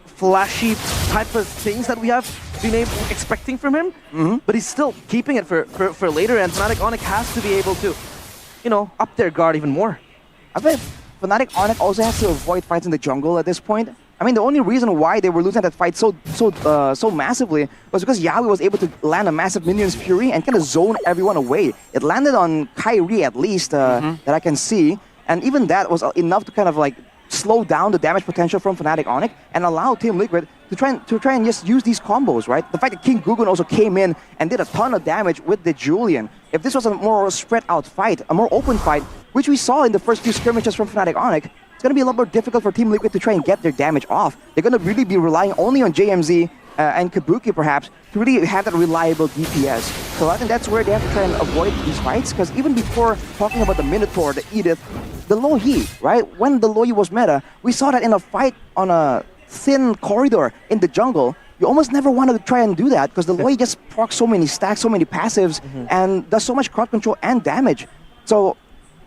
flashy type of things that we have been expecting from him. But he's still keeping it for later, and Fnatic Onyx has to be able to, you know, up their guard even more. I bet Fnatic Onyx also has to avoid fights in the jungle at this point. I mean, the only reason why they were losing that fight so massively was because Yaoi was able to land a massive Minion's Fury and kind of zone everyone away. It landed on Kyrie at least, that I can see, and even that was enough to kind of like slow down the damage potential from Fnatic Onyx and allow Team Liquid to try and just use these combos, right? The fact that King Gugun also came in and did a ton of damage with the Julian. If this was a more spread out fight, a more open fight, which we saw in the first few skirmishes from Fnatic Onyx, it's going to be a lot more difficult for Team Liquid to try and get their damage off. They're going to really be relying only on JMZ and Kabuki perhaps to really have that reliable DPS. So I think that's where they have to try and avoid these fights, because even before talking about the Minotaur, the Edith, the Lohi, right? When the Lohi was meta, we saw that in a fight on a thin corridor in the jungle, you almost never wanted to try and do that because the Lohi just procs so many stacks, so many passives, and does so much crowd control and damage. So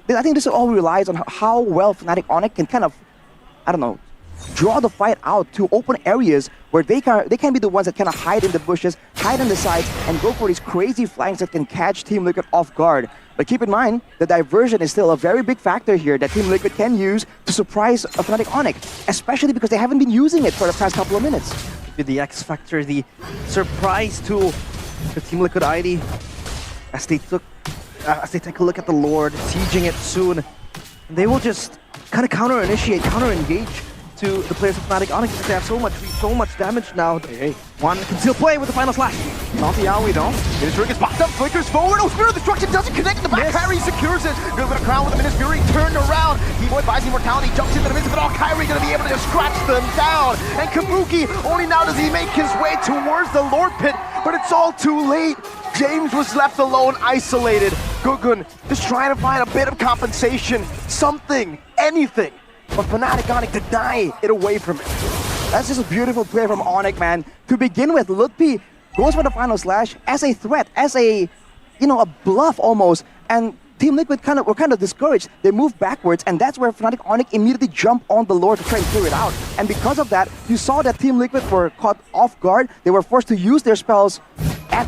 I think this all relies on how well Fnatic Onyx can kind of, I don't know, draw the fight out to open areas where they can be the ones that kind of hide in the bushes, hide in the sides, and go for these crazy flanks that can catch Team Liquid off guard. But keep in mind, the diversion is still a very big factor here that Team Liquid can use to surprise Fnatic Onyx, especially because they haven't been using it for the past couple of minutes. With the X Factor, the surprise tool for Team Liquid ID, as they take a look at the Lord, sieging it soon, they will just kind of counter-initiate, counter-engage to the players of Fnatic Onyx because they have so much damage now. One can still play with the final slash. Not the Yaoi though. His ring is popped up, flickers forward. Oh, Spirit of Destruction doesn't connect in the back. Kyrie secures it. Good with a crown with the Minus Fury turned around. T-Boy buys Immortality, jumps into the midst of it all. Kyrie gonna be able to just scratch them down. And Kabuki, only now does he make his way towards the Lord Pit, but it's all too late. James was left alone, isolated. Gugun just trying to find a bit of compensation, something, anything. But Fnatic Onyx deny it away from him. That's just a beautiful play from Onyx, man. To begin with, Lutpi goes for the final slash as a threat, as a, you know, a bluff almost. And Team Liquid were kind of discouraged. They moved backwards, and that's where Fnatic Onyx immediately jumped on the Lord to try and clear it out. And because of that, you saw that Team Liquid were caught off guard. They were forced to use their spells at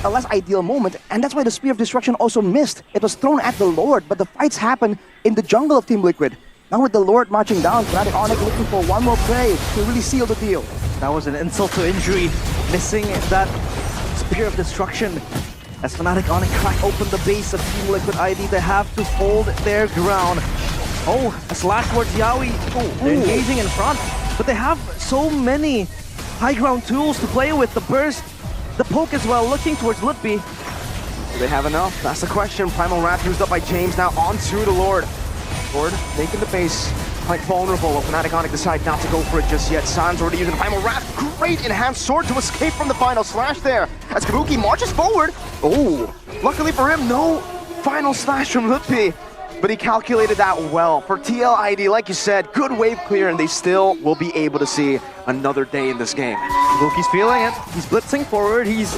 a less ideal moment, and that's why the Spear of Destruction also missed. It was thrown at the Lord, but the fights happened in the jungle of Team Liquid. Now with the Lord marching down, Fnatic Onyx looking for one more play to really seal the deal. That was an insult to injury, missing that Spear of Destruction. As Fnatic Onyx crack open the base of Team Liquid ID, they have to hold their ground. Oh, a slash towards Yawi. Oh, they're engaging in front, but they have so many high ground tools to play with. The burst, the poke as well, looking towards Litby. Do they have enough? That's the question. Primal Wrath used up by James, now onto the Lord. Lord making the base quite vulnerable. Fnatic Onyx decide not to go for it just yet. San's already using Primal Wrath. Great enhanced sword to escape from the final slash there. As Kabuki marches forward. Oh, luckily for him, no final slash from Litby. But he calculated that well. For TLID, like you said, good wave clear, and they still will be able to see another day in this game. Kabuki's feeling it. He's blitzing forward. He's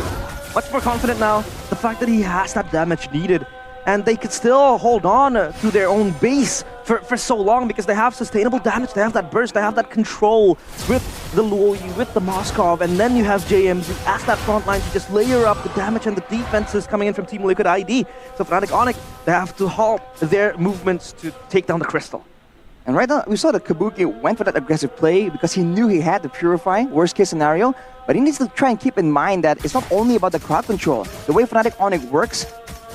much more confident now. The fact that he has that damage needed, and they could still hold on to their own base for so long because they have sustainable damage, they have that burst, they have that control with the Luoyi, with the Moskov, and then you have JMZ as that front line to just layer up the damage and the defenses coming in from Team Liquid ID. So Fnatic Onyx, they have to halt their movements to take down the Crystal. And right now, we saw that Kabuki went for that aggressive play because he knew he had the Purify, worst case scenario, but he needs to try and keep in mind that it's not only about the crowd control. The way Fnatic Onyx works,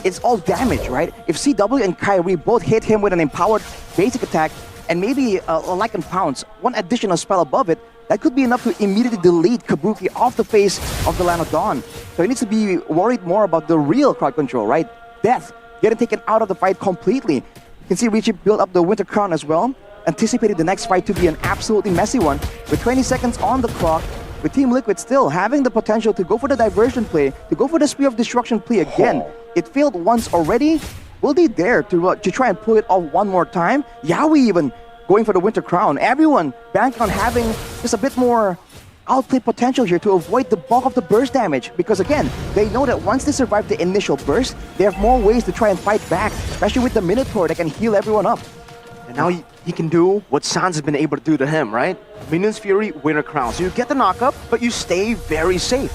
it's all damage, right? If CW and Kyrie both hit him with an empowered basic attack and maybe a Lycan Pounce, one additional spell above it, that could be enough to immediately delete Kabuki off the face of the Land of Dawn. So he needs to be worried more about the real crowd control, right? Death, getting taken out of the fight completely. You can see Richie build up the Winter Crown as well, anticipated the next fight to be an absolutely messy one. With 20 seconds on the clock, with Team Liquid still having the potential to go for the diversion play, to go for the Spear of Destruction play again. It failed once already. Will they dare to try and pull it off one more time? Yawi even going for the Winter Crown. Everyone banking on having just a bit more outplay potential here to avoid the bulk of the burst damage. Because again, they know that once they survive the initial burst, they have more ways to try and fight back, especially with the Minotaur that can heal everyone up. And now he can do what Sans has been able to do to him, right? Minion's Fury, Winter Crown. So you get the knockup, but you stay very safe.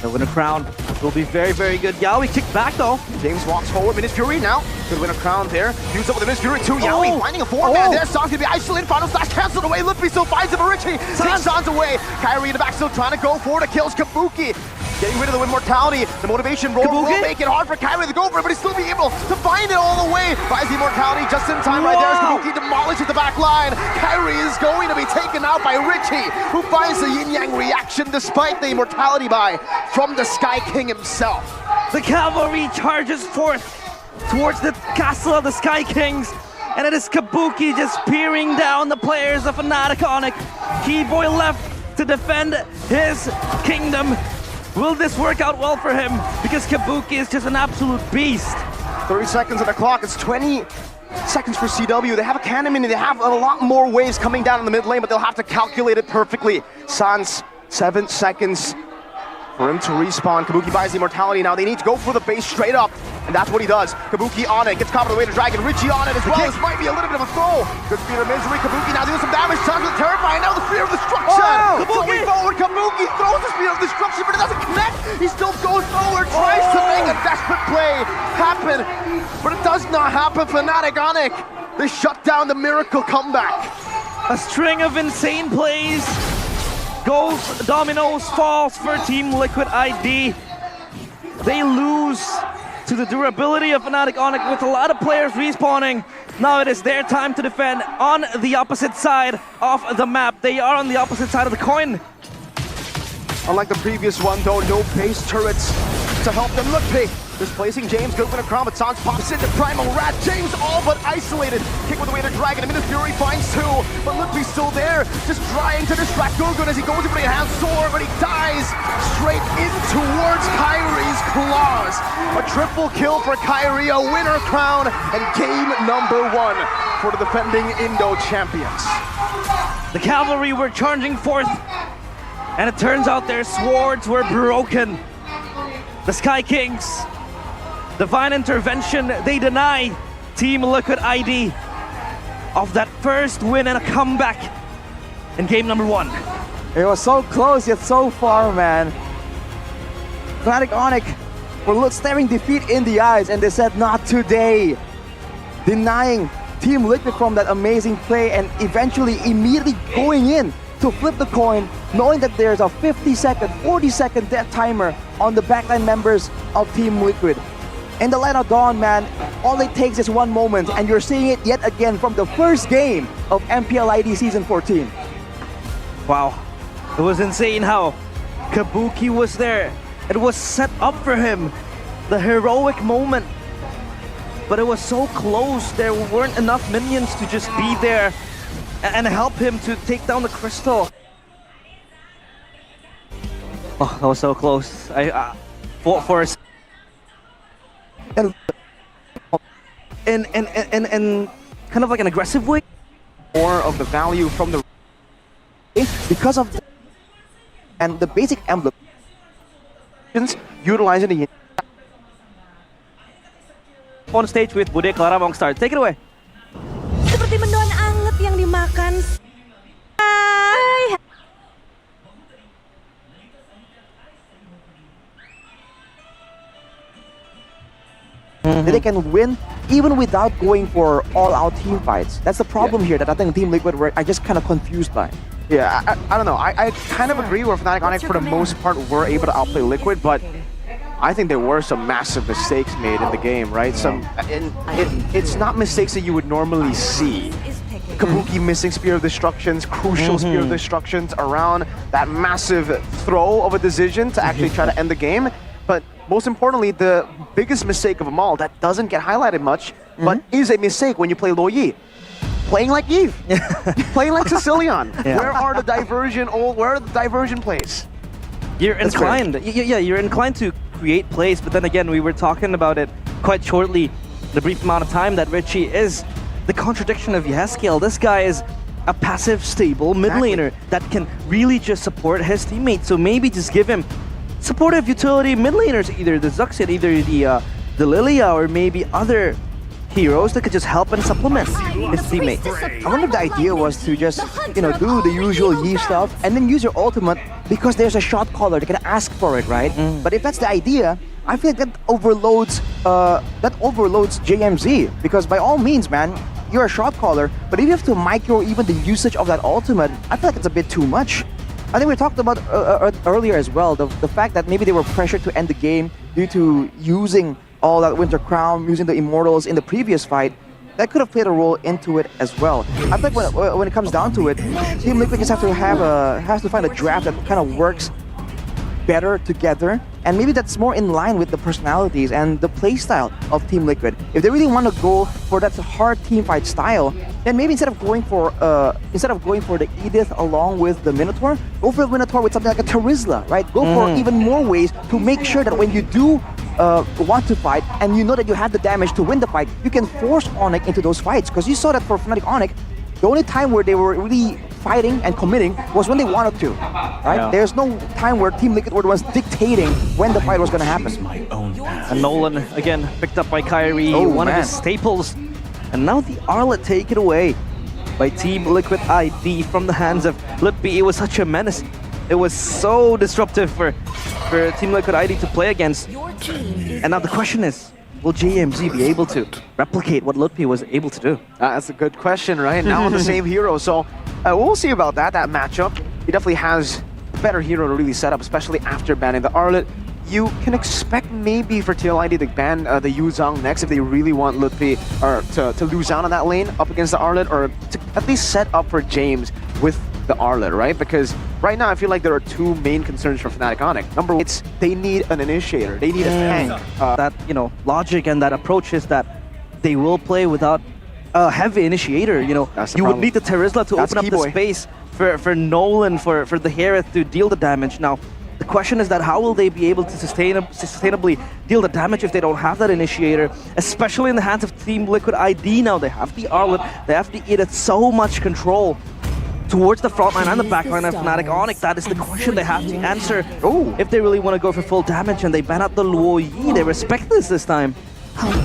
The Winter Crown will be very, very good. Yawi kicked back though. James walks forward, Minion's Fury now. Good Winter Crown there. Use up with the Minion's Fury too. Yawi finding a 4-man there. Sans gonna be isolated. Final slash cancelled away. Litby still finds him. Richie takes Sans away. Kyrie in the back still trying to go forward. It kills Kabuki. Getting rid of the Immortality. The motivation roll will make it hard for Kyrie to go for it, but he's still be able to find it all the way. Buys the Immortality just in time right there as Kabuki demolishes the back line. Kyrie is going to be taken out by Richie, who finds the yin-yang reaction despite the Immortality buy from the Sky King himself. The cavalry charges forth towards the castle of the Sky Kings, and it is Kabuki just peering down the players of Fnatic Onyx. Keyboy left to defend his kingdom. Will this work out well for him? Because Kabuki is just an absolute beast. 30 seconds on the clock. It's 20 seconds for CW. They have a cannon mini. They have a lot more waves coming down in the mid lane, but they'll have to calculate it perfectly. Sans, 7 seconds for him to respawn. Kabuki buys the Immortality now. They need to go for the base straight up, and that's what he does. Kabuki on it, gets caught by the way to Dragon. Richie on it as well. This might be a little bit of a throw. Good Spear of Misery. Kabuki now doing some damage. Sans with Terrifying. Now the Spear of Destruction. Going forward, Kabuki throws the Spear of Destruction, but it doesn't connect. He still goes forward, tries to make a desperate play happen, but it does not happen. Fnatic Onyx, they shut down the miracle comeback. A string of insane plays. Goes, dominoes falls for Team Liquid ID. They lose to the durability of Fnatic Onyx with a lot of players respawning. Now it is their time to defend on the opposite side of the map. They are on the opposite side of the coin. Unlike the previous one though, no base turrets to help them. Look, displacing James, good Winter Crown, but Sans pops into Primal Rat. James all but isolated. Kick with the way to Dragon, a Minute Fury finds 2, but Litby's still there, just trying to distract Gurgun as he goes in for the enhanced sword, but he dies straight in towards Kyrie's claws. A triple kill for Kyrie, a Winter Crown, and game number 1 for the defending Indo champions. The cavalry were charging forth, and it turns out their swords were broken. The Sky Kings, divine intervention, they deny Team Liquid ID of that first win and a comeback in game number 1. It was so close yet so far, man. Fnatic Onyx were staring defeat in the eyes and they said, not today. Denying Team Liquid from that amazing play and eventually immediately going in to flip the coin, knowing that there's a 50-second, 40-second death timer on the backline members of Team Liquid. In the light of dawn, man, all it takes is one moment, and you're seeing it yet again from the first game of MPL ID Season 14. Wow, it was insane how Kabuki was there. It was set up for him, the heroic moment. But it was so close, there weren't enough minions to just be there and help him to take down the crystal. Oh, that was so close. For a in kind of like an aggressive way. More of the value from the because of and the basic emblem utilizing the on stage with Bude Clara Mongstar. Take it away. Seperti mendoan anget yang dimakan. Hai. They can win even without going for all-out team fights. That's the problem here that I think Team Liquid were just kind of confused by. Yeah, I don't know. I kind of agree where Fnatic Onyx for the most part were able to outplay Liquid, but I think there were some massive mistakes made in the game, right? It's not mistakes that you would normally see. Kabuki missing Spear of Destructions, crucial Spear of Destructions around that massive throw of a decision to actually try to end the game. But most importantly, the biggest mistake of them all that doesn't get highlighted much, but is a mistake when you play Lo Yi. Playing like Eve, playing like Sicilian. Yeah. Where are the diversion plays? You're inclined, yeah, you're inclined to create plays, but then again, we were talking about it quite shortly, the brief amount of time that Richie is the contradiction of Yescale. This guy is a passive, stable mid laner that can really just support his teammates. So maybe just give him supportive utility mid laners, either the Zuxit, either the Lilia, or maybe other heroes that could just help and supplement his teammates. I wonder if the idea was to just, do the usual Yi stuff and then use your ultimate because there's a shot caller, they can ask for it, right? But if that's the idea, I feel like that overloads JMZ, because by all means, man, you're a shot caller, but if you have to micro even the usage of that ultimate, I feel like it's a bit too much. I think we talked about earlier as well, the fact that maybe they were pressured to end the game due to using all that Winter Crown, using the Immortals in the previous fight. That could have played a role into it as well. I think when it comes down to it, Team Liquid just has to find a draft that kind of works better together, and maybe that's more in line with the personalities and the playstyle of Team Liquid. If they really want to go for that hard teamfight style, then maybe instead of going for the Edith along with the Minotaur, go for the Minotaur with something like a Terizla, right? Go for even more ways to make sure that when you do want to fight and you know that you have the damage to win the fight, you can force Onyx into those fights. Because you saw that for Fnatic Onyx, the only time where they were really fighting and committing was when they wanted to, right? Yeah. There's no time where Team Liquid were the ones dictating when the fight was going to happen. And Nolan, again, picked up by Kyrie, one of his staples. And now the Arlet taken away by Team Liquid ID from the hands of Litby. It was such a menace. It was so disruptive for Team Liquid ID to play against. And now the question is, will JMZ be able to replicate what Litby was able to do? That's a good question, right? Now with the same hero, so we'll see about that matchup. He definitely has a better hero to really set up, especially after banning the Arlet. You can expect maybe for TLID to ban the Yuzhang next if they really want Litby or to lose out on that lane up against the Arlet, or to at least set up for James with the Arlet, right? Because right now I feel like there are two main concerns for Fnatic Onyx. Number one, they need an initiator. They need a tank. That, logic and that approach is that they will play without a heavy initiator. You would need the Terizla to open up the space for Nolan, for the Hereth to deal the damage. Now, the question is that how will they be able to sustainably deal the damage if they don't have that initiator, especially in the hands of Team Liquid ID now. They have the Arlet, they have the Edith, so much control towards the front line and the back line of Fnatic Onyx. That is the question they have to answer. If they really want to go for full damage and they ban out the Luo Yi, they respect this time.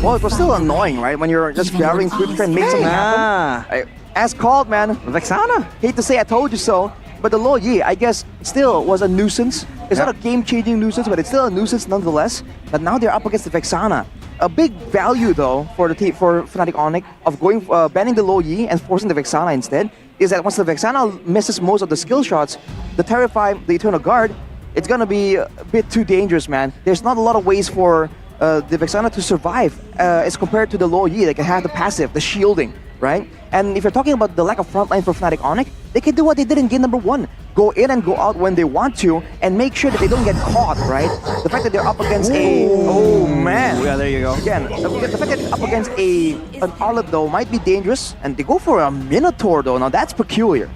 Well, it was still annoying, right? When you're just gathering quick and make something happen. As called, man. Vexana. Hate to say I told you so, but the Luo Yi, I guess, still was a nuisance. It's not a game-changing nuisance, but it's still a nuisance nonetheless. But now they're up against the Vexana. a big value though for the team, for Fnatic Onyx, of going banning the low Yi and forcing the Vexana instead, is that once the Vexana misses most of the skill shots, the Terrify, the Eternal Guard, it's gonna be a bit too dangerous, man. There's not a lot of ways for the Vexana to survive as compared to the low Yi. They can have the passive, the shielding, right? And if you're talking about the lack of frontline for Fnatic Onyx, they can do what they did in game number 1. Go in and go out when they want to, and make sure that they don't get caught, right? The fact that they're up against oh man. Yeah, there you go. Again, the fact that they're up against an Arlet though might be dangerous, and they go for a Minotaur though. Now that's peculiar.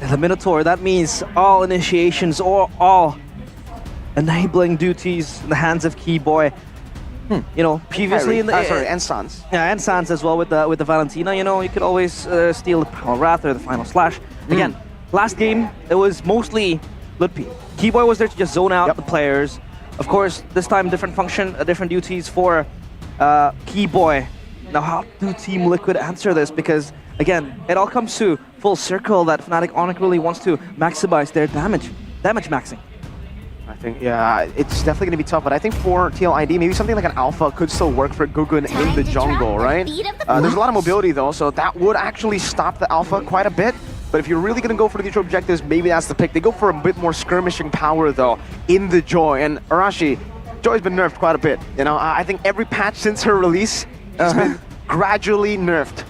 The Minotaur, that means all initiations or all enabling duties in the hands of Keyboy. You know, previously in the and Sans. Yeah, and Sans as well with the Valentina. You know, you could always steal the Primal Wrath or the Final Slash. Again, last game it was mostly Ludpi. Keyboy was there to just zone out the players. Of course, this time different function, different duties for Keyboy. Now, how do Team Liquid answer this? Because again, it all comes to full circle that Fnatic Onyx really wants to maximize their damage maxing. I think, yeah, it's definitely going to be tough, but I think for TLID, maybe something like an Alpha could still work for Gugun in the jungle, right? There's a lot of mobility, though, so that would actually stop the Alpha quite a bit. But if you're really going to go for the neutral objectives, maybe that's the pick. They go for a bit more skirmishing power, though, in the Joy. And Arashi, Joy's been nerfed quite a bit. You know, I think every patch since her release has been gradually nerfed.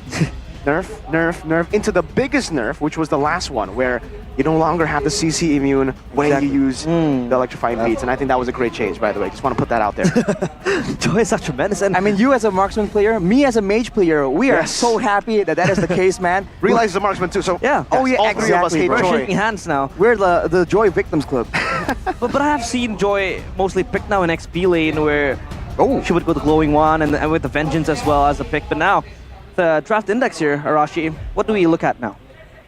nerf, into the biggest nerf, which was the last one, where you no longer have the CC immune when you use the electrifying beats, and I think that was a great change, by the way. Just want to put that out there. Joy is such tremendous, and I mean, you as a marksman player, me as a mage player, we are so happy that that is the case, man. Realize the marksman too, so yeah. Oh yeah, all three of us hate We're Joy. shaking hands now. We're the Joy Victims Club. but I have seen Joy mostly picked now in XP lane where she would go the glowing one and with the Vengeance as well as a pick. But now, the draft index here, Arashi, what do we look at now?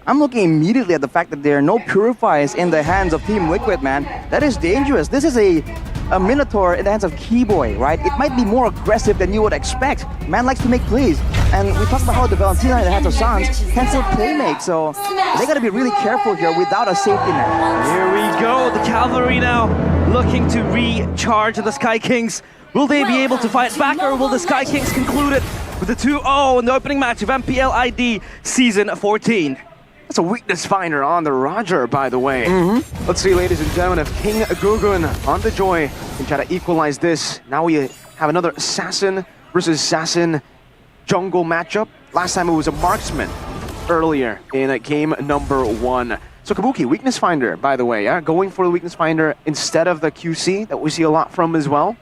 I'm looking immediately at the fact that there are no Purifiers in the hands of Team Liquid, man. That is dangerous. This is a Minotaur in the hands of Keyboy, right? It might be more aggressive than you would expect. Man likes to make plays. And we talked about how the Valentina in the hands of Sans can still play make, so they gotta be really careful here without a safety net. Here we go, the Cavalry now looking to recharge the Sky Kings. Will they be able to fight back, or will the Sky Kings conclude it with a 2-0 in the opening match of MPL ID Season 14? That's a weakness finder on the Roger, by the way. Let's see, ladies and gentlemen, if King Gugun on the Joy can try to equalize this. Now we have another Assassin versus Assassin jungle matchup. Last time it was a marksman earlier in game number 1. So Kabuki, weakness finder, by the way, yeah? Going for the weakness finder instead of the QC that we see a lot from as well.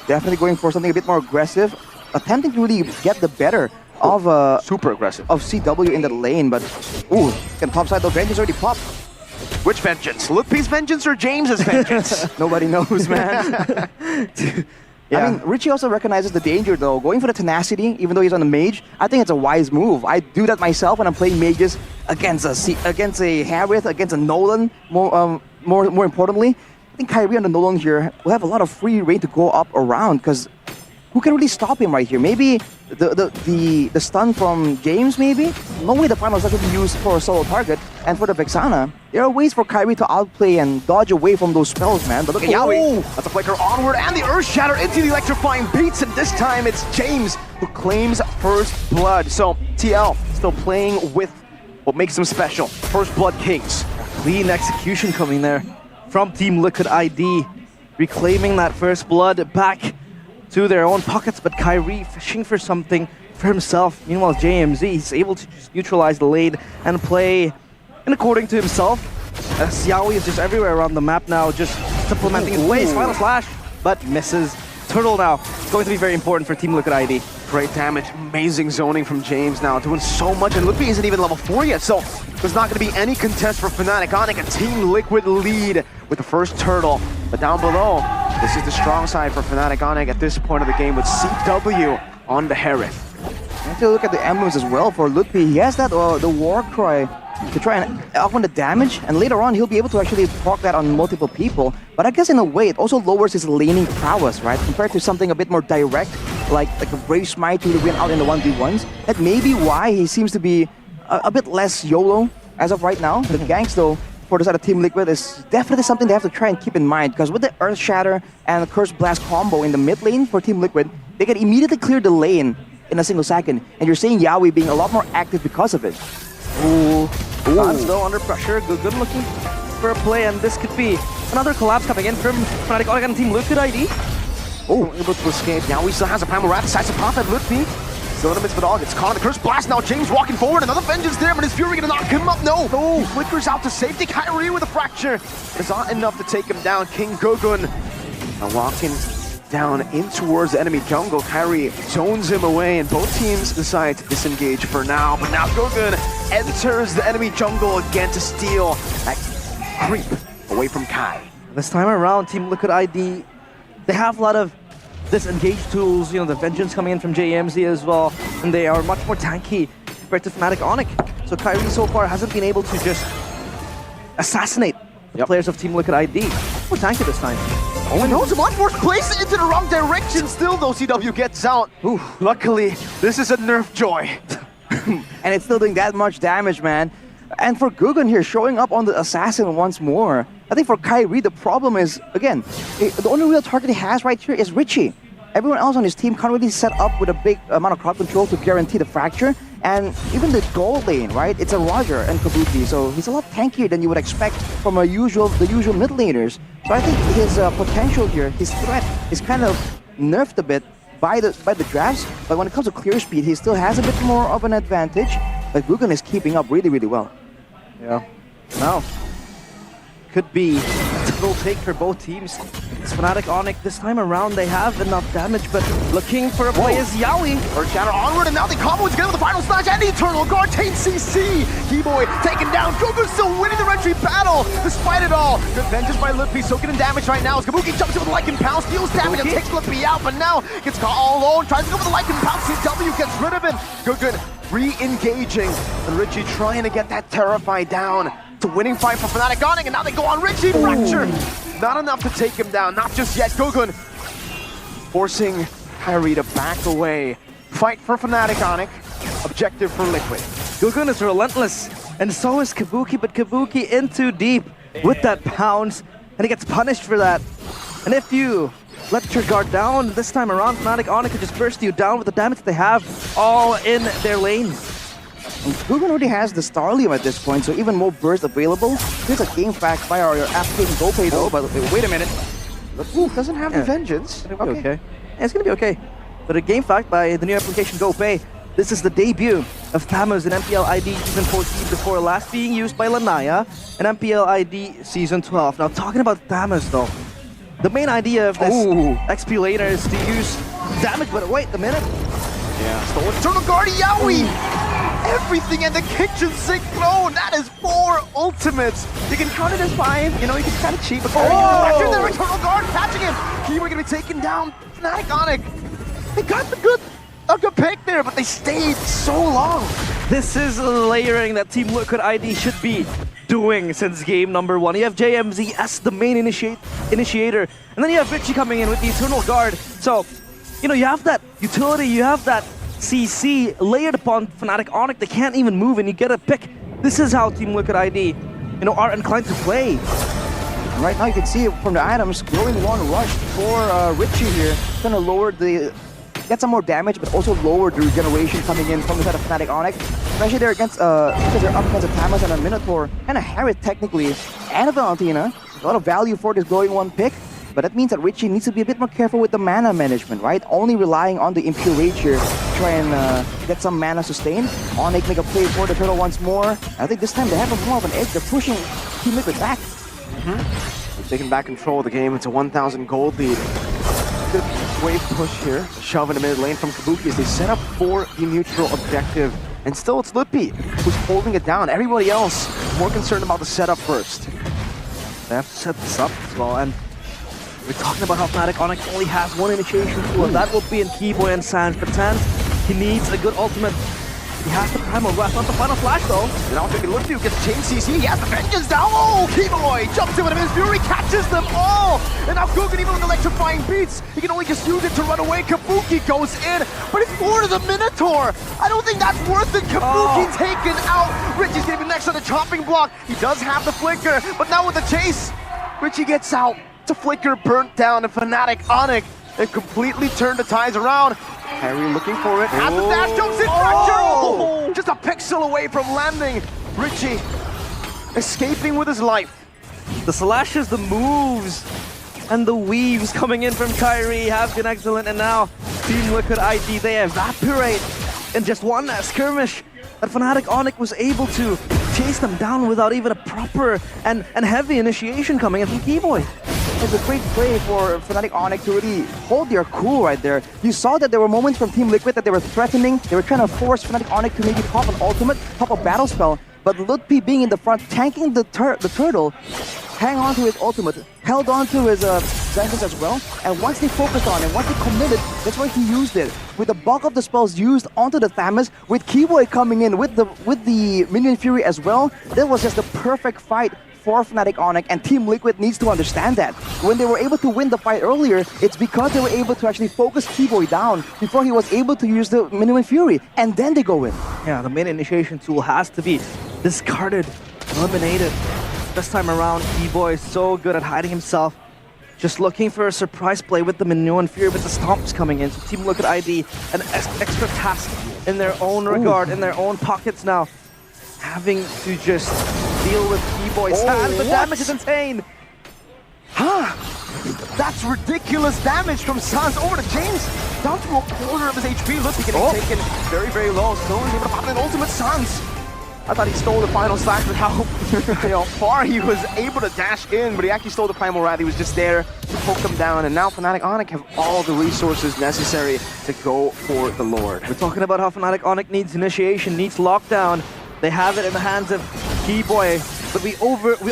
Definitely going for something a bit more aggressive, attempting to really get the better of super aggressive of CW in the lane, but ooh, can topside the Vengeance already popped. Which Vengeance? Lutpi's Vengeance or James's Vengeance? Nobody knows, man. I mean, Richie also recognizes the danger though. Going for the tenacity, even though he's on the mage, I think it's a wise move. I do that myself when I'm playing mages against a Harith, against a Nolan. More importantly, I think Kyrie on the Nolan here will have a lot of free reign to go up around, because who can really stop him right here? Maybe the stun from James, maybe? No way the final slash will be used for a solo target. And for the Vexana, there are ways for Kyrie to outplay and dodge away from those spells, man. But look at Yaoi. That's a flicker onward, and the Earth Shatter into the electrifying beats, and this time it's James who claims first blood. So TL still playing with what makes them special. First blood kings. Clean execution coming there from Team Liquid ID, reclaiming that first blood back to their own pockets, but Kyrie fishing for something for himself. Meanwhile, JMZ, he's able to just neutralize the lane and play in according to himself. Xiaoyi is just everywhere around the map now, just supplementing his plays. Final slash, but misses. Turtle now, it's going to be very important for Team Liquid ID. Great damage, amazing zoning from James now, doing so much, and Ludwig isn't even level 4 yet, so there's not going to be any contest for Fnatic Onyx. A Team Liquid lead with the first turtle, but down below, this is the strong side for Fnatic Onyx at this point of the game with CW on the Harith. You have to look at the emblems as well for Ludwig. He has that the war cry to try and augment the damage, and later on he'll be able to actually proc that on multiple people. But I guess in a way it also lowers his laning prowess, right? Compared to something a bit more direct, like a Brave Smite to win out in the 1v1s. That may be why he seems to be a bit less YOLO as of right now. The ganks though for the side of Team Liquid is definitely something they have to try and keep in mind, because with the Earth Shatter and the Curse Blast combo in the mid lane for Team Liquid, they can immediately clear the lane in a single second, and you're seeing Yawi being a lot more active because of it. Ooh. Guns though under pressure. Good looking for a play, and this could be another collapse coming in from Fnatic Onyx and Team Liquid ID. Oh, able to escape. Yawi still has a Primal Wrath, decides to pop at Ludwig. Still in the midst of it all, gets caught in the Curse Blast now. James walking forward, another Vengeance there, but is Fury gonna knock him up? No! No! Flickers out to safety. Kyrie with a fracture. It's not enough to take him down. King Gogun now walking down in towards the enemy jungle. Kyrie zones him away, and both teams decide to disengage for now. But now Gogun enters the enemy jungle again to steal that creep away from Kai. This time around, Team Liquid ID, they have a lot of disengage tools, the Vengeance coming in from JMZ as well, and they are much more tanky compared to Fnatic Onyx. So Kyrie so far hasn't been able to just assassinate the players of Team Liquid ID. More tanky this time. Oh, and knows much more place into the wrong direction. Still though, CW gets out. Ooh, luckily, this is a nerf joy. And it's still doing that much damage, man. And for Gugun here, showing up on the Assassin once more. I think for Kyrie, the problem is, again, the only real target he has right here is Richie. Everyone else on his team can't really set up with a big amount of crowd control to guarantee the fracture. And even the gold lane, right? It's a Roger and Kabuki, so he's a lot tankier than you would expect from the usual mid laners. So I think his potential here, his threat, is kind of nerfed a bit by the drafts. But when it comes to clear speed, he still has a bit more of an advantage. But Gugun is keeping up really, really well. Yeah. Now, could be a total take for both teams. It's Fnatic Onyx. This time around, they have enough damage, but looking for a play is Yawi. Earth Shatter onward, and now they combo together with the final slash and the Eternal Guard. Tate CC. Keyboy taken down. Goku still winning the retreat battle despite it all. Good vengeance by Lippy, so getting damage right now. As Kabuki jumps in with the Lycan Pounce, deals damage and takes Lippy out, but now gets caught all alone. Tries to go with the Lycan Pounce. CW gets rid of him. Goku re-engaging, and Richie trying to get that Terrify down. It's a winning fight for Fnatic Onyx, and now they go on Richie. Fracture. Not enough to take him down, not just yet. Gogun forcing Kyrie to back away. Fight for Fnatic Onyx, objective for Liquid. Gogun is relentless, and so is Kabuki, but Kabuki in too deep with that pounce, and he gets punished for that. And if you let your guard down this time around, Fnatic Onyx could just burst you down with the damage that they have all in their lane. And Gugun already has the Starlium at this point, so even more burst available. Here's a game fact by our application GoPay though, but wait a minute. Ooh, doesn't have the Vengeance. It's gonna be okay. Yeah, it's gonna be okay. But a game fact by the new application GoPay. This is the debut of Thamus in MPL ID Season 14 before last being used by Lanaya in MPL ID Season 12. Now talking about Thamus though, the main idea of this XP laner is to use damage, but wait a minute. Yeah, stolen Eternal Guard, Yawi! Everything in the kitchen sink throne. That is 4 ultimates. You can count it as 5. You know, you can kind of cheat. But fracture there, Eternal Guard catching him. Keyword gonna be taken down. Fnatic Onyx. They got a good pick there, but they stayed so long. This is layering that Team Liquid ID should be doing since game number 1. You have JMZ as the main initiator, and then you have Richie coming in with the Eternal Guard. So, you have that utility, you have that CC layered upon Fnatic Onyx. They can't even move, and you get a pick. This is how Team Liquid ID, are inclined to play. Right now you can see from the items, Glowing One Rush for Richie here. Gonna lower get some more damage, but also lower the regeneration coming in from the side of Fnatic Onyx. Especially they're against, because they're up against a Thamus and a Minotaur, and a Harriet technically, and a Valentina. A lot of value for this Glowing One pick. But that means that Richie needs to be a bit more careful with the mana management, right? Only relying on the Impure Rage here to try and get some mana sustained. Onyx make a play for the turtle once more. I think this time they have more of an edge. They're pushing Team Liquid back. They're taking back control of the game. It's a 1,000 gold lead. Good wave push here. Shove in the mid lane from Kabuki as they set up for the neutral objective. And still it's Lippy who's holding it down. Everybody else more concerned about the setup first. They have to set this up as well, and we're talking about how Fnatic Onyx only has one initiation tool, and that will be in Keyboy and Sans. But Sans, he needs a good ultimate He has the primal blast, not the final flash though. And now taking look, gets chain CC, he has the vengeance down. Oh, Keyboy jumps in with his fury, catches them all. And now Guggen, even with electrifying beats, he can only just use it to run away. Kabuki goes in, but it's more to the Minotaur. I don't think that's worth it. Kabuki taken out. Richie's gonna be next on the chopping block. He does have the flicker, but now with the chase, Richie gets out. To flicker burnt down, and Fnatic Onyx and completely turned the tides around. Harry looking for it. Has the dash, jumps in, fracture! Just a pixel away from landing. Richie escaping with his life. The slashes, the moves, and the weaves coming in from Kyrie have been excellent, and now Team Liquid ID, they evaporate in just one skirmish. That Fnatic Onyx was able to chase them down without even a proper and heavy initiation coming in from Keyboy. It's a great play for Fnatic Onyx to really hold their cool right there. You saw that there were moments from Team Liquid that they were threatening. They were trying to force Fnatic Onyx to maybe pop an ultimate, pop a battle spell. But Ludpi being in the front, tanking the turtle, hang on to his ultimate, held on to his vengeance as well. And once they focused on it, once they committed, that's where he used it. With the bulk of the spells used onto the Thamus, with Keyboy coming in with the Minion Fury as well, that was just the perfect fight for Fnatic Onyx, and Team Liquid needs to understand that. When they were able to win the fight earlier, it's because they were able to actually focus Keyboy down before he was able to use the Minion Fury, and then they go in. Yeah, the main initiation tool has to be discarded, eliminated. This time around, Keyboy is so good at hiding himself. Just looking for a surprise play with the Minion Fury, with the stomps coming in. So Team Liquid ID, an extra task in their own regard, in their own pockets now. Having to just deal with Keyboy's hand. The damage is insane. That's ridiculous damage from Sans over to James. Down to a quarter of his HP. Look, he getting taken very, very low. Still able to pop an ultimate Sans. I thought he stole the final slash with how far he was able to dash in, but he actually stole the Primal Wrath. He was just there to poke them down, and now Fnatic Onyx have all the resources necessary to go for the Lord. We're talking about how Fnatic Onyx needs initiation, needs lockdown. They have it in the hands of Keyboy, but we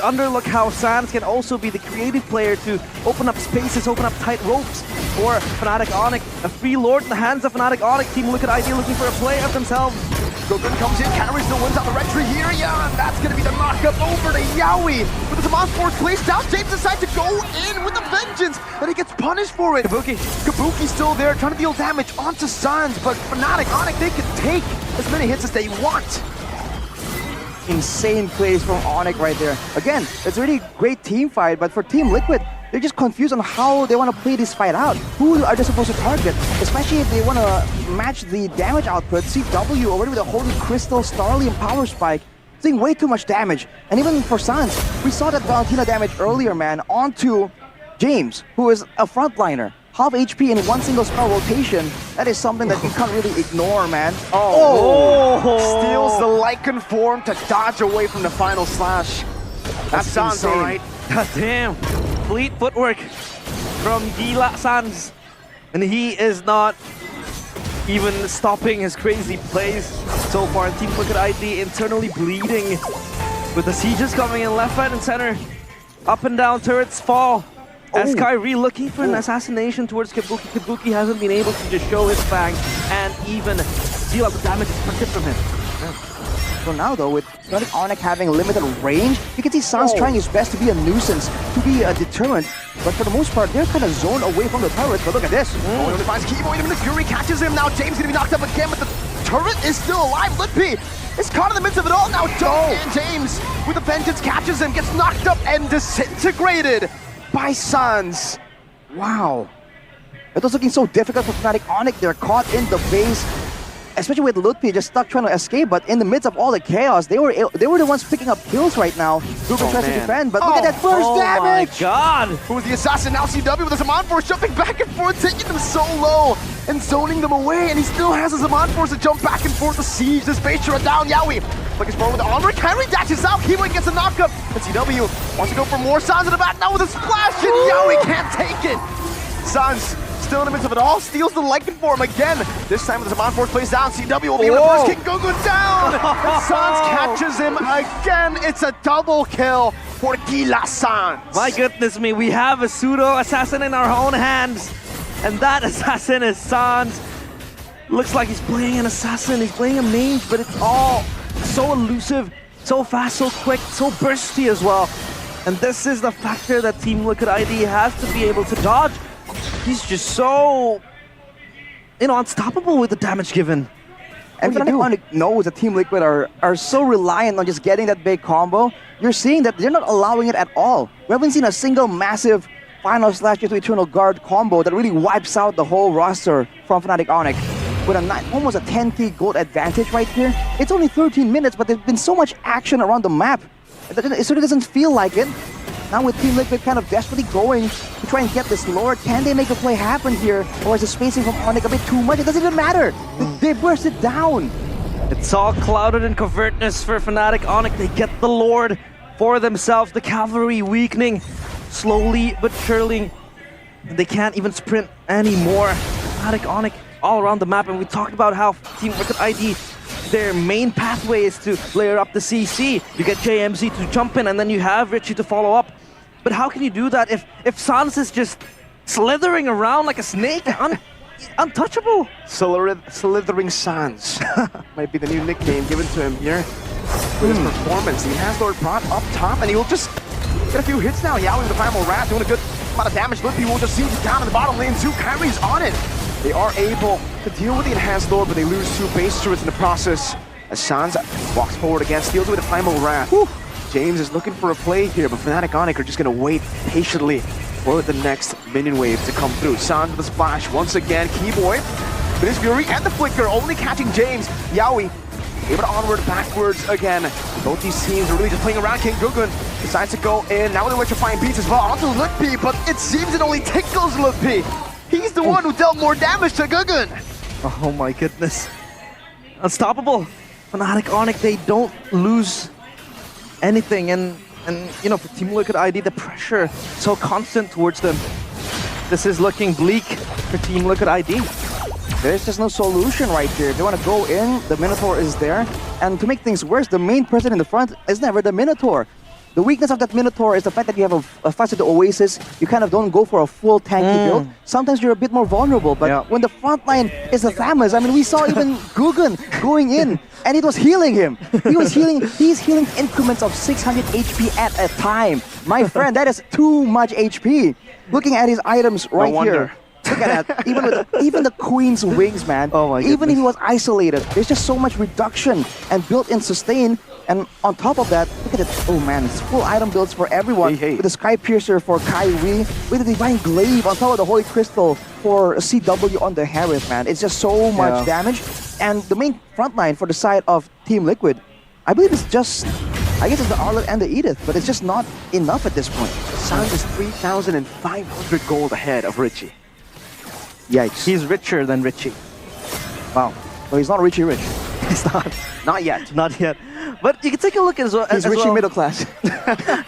underlook how Sans can also be the creative player to open up spaces, open up tight ropes for Fnatic Onyx. A free Lord in the hands of Fnatic Onyx. Team Liquid ID looking for a play of themselves. Guggen comes in, carries the wins out the retry here, yeah, and that's gonna be the knockup over to Yowie. With the Zaman Force placed down, James decides to go in with a vengeance, and he gets punished for it. Kabuki's still there, trying to deal damage onto Sans, but Fnatic Onyx, they can take as many hits as they want. Insane plays from Onyx right there. Again, it's a really great team fight, but for Team Liquid, they're just confused on how they want to play this fight out. Who are they supposed to target? Especially if they want to match the damage output. CW already with a Holy Crystal, Starly, and Power Spike, doing way too much damage. And even for Sans, we saw that Valentina damage earlier, man, onto James, who is a frontliner. Half HP in one single spell rotation, that is something that you can't really ignore, man. Steals the Lycan form to dodge away from the final slash. That sounds alright. God damn. Fleet footwork from Gila Sans. And he is not even stopping his crazy plays so far. Team Liquid ID internally bleeding with the sieges coming in left, right, and center. Up and down turrets fall. As Kyrie looking for an assassination towards Kabuki. Kabuki hasn't been able to just show his fang and even deal out the damage expected from him. So now though, with Fnatic Onyx having limited range, you can see Sans trying his best to be a nuisance, to be a deterrent. But for the most part, they're kind of zoned away from the turret. But look at this. He only finds Keyboy, the Fury catches him. Now James gonna be knocked up again, but the turret is still alive. Lidby is caught in the midst of it all. Now and James with the vengeance catches him, gets knocked up and disintegrated by Sans. Wow. It was looking so difficult for Fnatic Onyx. They're caught in the base, especially with Ludpi just stuck trying to escape. But in the midst of all the chaos, they were the ones picking up kills right now. Ruben tries to defend, but look at that first damage! Oh my god! Who's the assassin? Now CW with the Zaman Force jumping back and forth, taking them so low and zoning them away. And he still has a Zaman Force to jump back and forth to siege this base turret down. Yowie looking forward with the armor. Kyrie dashes out. Keyboy gets a knockup. And CW wants to go for more. Sans in the back now with a splash, and Yowie can't take it. Sans still in the midst of it all, steals the Lycan form again. This time with the Zaman Force plays down. CW will be able to burst kick Guggen down. And Sans catches him again. It's a double kill for Gila Sans. My goodness me, we have a pseudo assassin in our own hands. And that assassin is Sans. Looks like he's playing an assassin, he's playing a mage, but it's all so elusive, so fast, so quick, so bursty as well. And this is the factor that Team Liquid ID has to be able to dodge. He's just so, unstoppable with the damage given. And Fnatic knows that Team Liquid are so reliant on just getting that big combo. You're seeing that they're not allowing it at all. We haven't seen a single massive final slash to Eternal Guard combo that really wipes out the whole roster from Fnatic Onyx. With almost a 10k gold advantage right here. It's only 13 minutes, but there's been so much action around the map. It sort of doesn't feel like it. Now with Team Liquid kind of desperately going to try and get this Lord, can they make a play happen here? Or is the spacing from Onyx a bit too much? It doesn't even matter. They burst it down. It's all clouded in covertness for Fnatic Onyx. They get the Lord for themselves. The cavalry weakening slowly but surely. They can't even sprint anymore. Fnatic Onyx all around the map, and we talked about how Team Liquid ID, their main pathway is to layer up the CC. You get JMZ to jump in, and then you have Richie to follow up. But how can you do that if Sans is just slithering around like a snake, untouchable? Slithering Sans might be the new nickname given to him here with his performance. He has Lord Prot up top, and he will just get a few hits now. Yowie with the Primal Wrath doing a good amount of damage. Lippy will just see him down in the bottom lane too. Kyrie's on it. They are able to deal with the Enhanced Lord, but they lose 2 base turrets in the process. As Sans walks forward again, steals with the Primal Wrath. Whew. James is looking for a play here, but Fnatic Onyx are just going to wait patiently for the next minion wave to come through. Sans with a splash once again. Keyboy with his Fury and the Flicker, only catching James. Yowie able to onward, backwards again. Both these teams are really just playing around. King Gugun decides to go in. Now with electrifying beats as well onto Lippy, but it seems it only tickles Lippy. He's the one who dealt more damage to Gugun. Oh my goodness. Unstoppable. Fnatic Onyx, they don't lose anything. And for Team Liquid ID, the pressure so constant towards them. This is looking bleak for Team Liquid ID. There's just no solution right here. They want to go in, the Minotaur is there. And to make things worse, the main person in the front is never the Minotaur. The weakness of that Minotaur is the fact that you have a faceted Oasis. You kind of don't go for a full tanky build. Sometimes you're a bit more vulnerable, but when the front line is the Thamus, I mean, we saw even Gugun going in, and it was healing him. He's healing increments of 600 HP at a time. My friend, that is too much HP. Looking at his items right here. Look at that. Even the Queen's Wings, man. Oh my Even if he was isolated, there's just so much reduction and built-in sustain. And on top of that, look at it. Oh man, it's full item builds for everyone. With the Sky Piercer for Kyrie, with the Divine Glaive on top of the Holy Crystal for CW on the Harith, man. It's just so much damage. And the main frontline for the side of Team Liquid, I believe it's just, I guess it's the Arlet and the Edith, but it's just not enough at this point. Sans is 3,500 gold ahead of Richie. Yikes. He's richer than Richie. Wow. No, he's not Richie rich. He's not. Not yet. Not yet. But you can take a look as well. He's Richie middle class.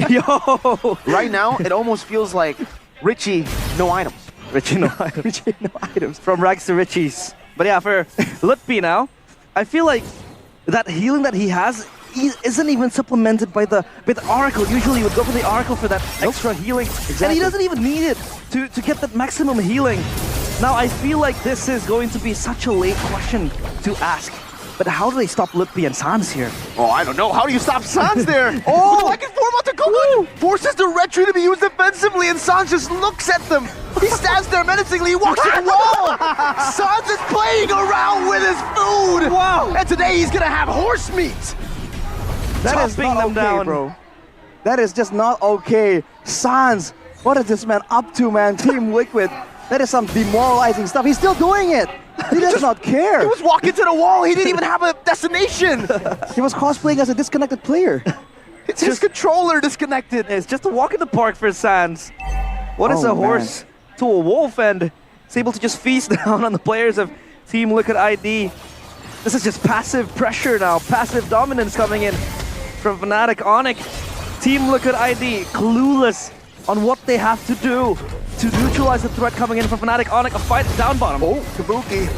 Yo! Right now, it almost feels like Richie, no items. Richie, no items. Richie, no items. From rags to richies. But yeah, for Lutpi now, I feel like that healing that he has isn't even supplemented by the Oracle. Usually you would go for the Oracle for that extra healing. Exactly. And he doesn't even need it to get that maximum healing. Now I feel like this is going to be such a late question to ask. But how do they stop Lutpi and Sans here? Oh, I don't know. How do you stop Sans there? Oh, I can form out to Gugun. Forces the retry to be used defensively, and Sans just looks at them. He stands there menacingly. He walks to the wall. Sans is playing around with his food. Wow. And today he's going to have horse meat. That is not okay, down. bro. That is just not okay. Sans, what is this man up to, man? Team Liquid. That is some demoralizing stuff. He's still doing it. He does not care. He was walking to the wall. He didn't even have a destination. He was cosplaying as a disconnected player. It's his controller disconnected. It's just a walk in the park for Sans. What is a horse to a wolf, and is able to just feast down on the players of Team Liquid ID. This is just passive pressure now, passive dominance coming in from Fnatic Onyx. Team Liquid ID clueless on what they have to do to neutralize the threat coming in from Fnatic Onyx. A fight down bottom. Oh, Kabuki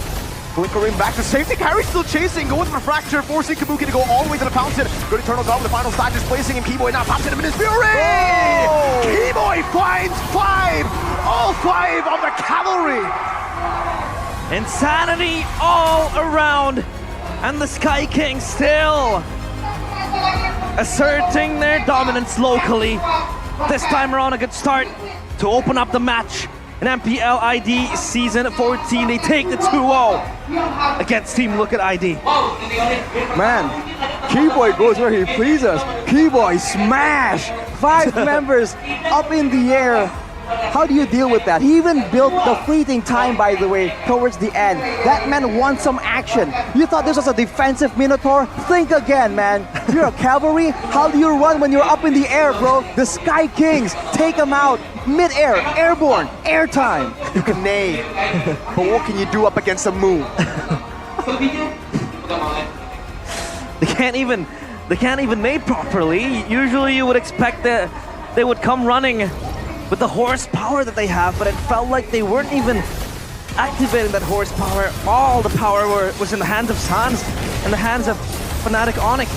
flickering back to safety. Kyrie still chasing, going for the fracture, forcing Kabuki to go all the way to the fountain. Good Eternal God with the final side, just placing him. Keyboy now pops him in his fury! Oh. Keyboy finds 5! All 5 on the cavalry! Insanity all around. And the Sky Kings still asserting their dominance locally. This time around, a good start to open up the match. In MPL ID Season 14, they take the 2-0 against Team Look at ID. Man, Keyboy goes where he pleases. Keyboy smash! 5 members up in the air. How do you deal with that? He even built the fleeting time, by the way, towards the end. That man wants some action. You thought this was a defensive Minotaur? Think again, man. You're a cavalry? How do you run when you're up in the air, bro? The Sky Kings, take them out. Mid-air, airborne, airtime. You can neigh, but what can you do up against a moon? They can't even neigh properly. Usually you would expect that they would come running with the horsepower that they have, but it felt like they weren't even activating that horsepower. All the power was in the hands of Sans and the hands of Fnatic Onyx.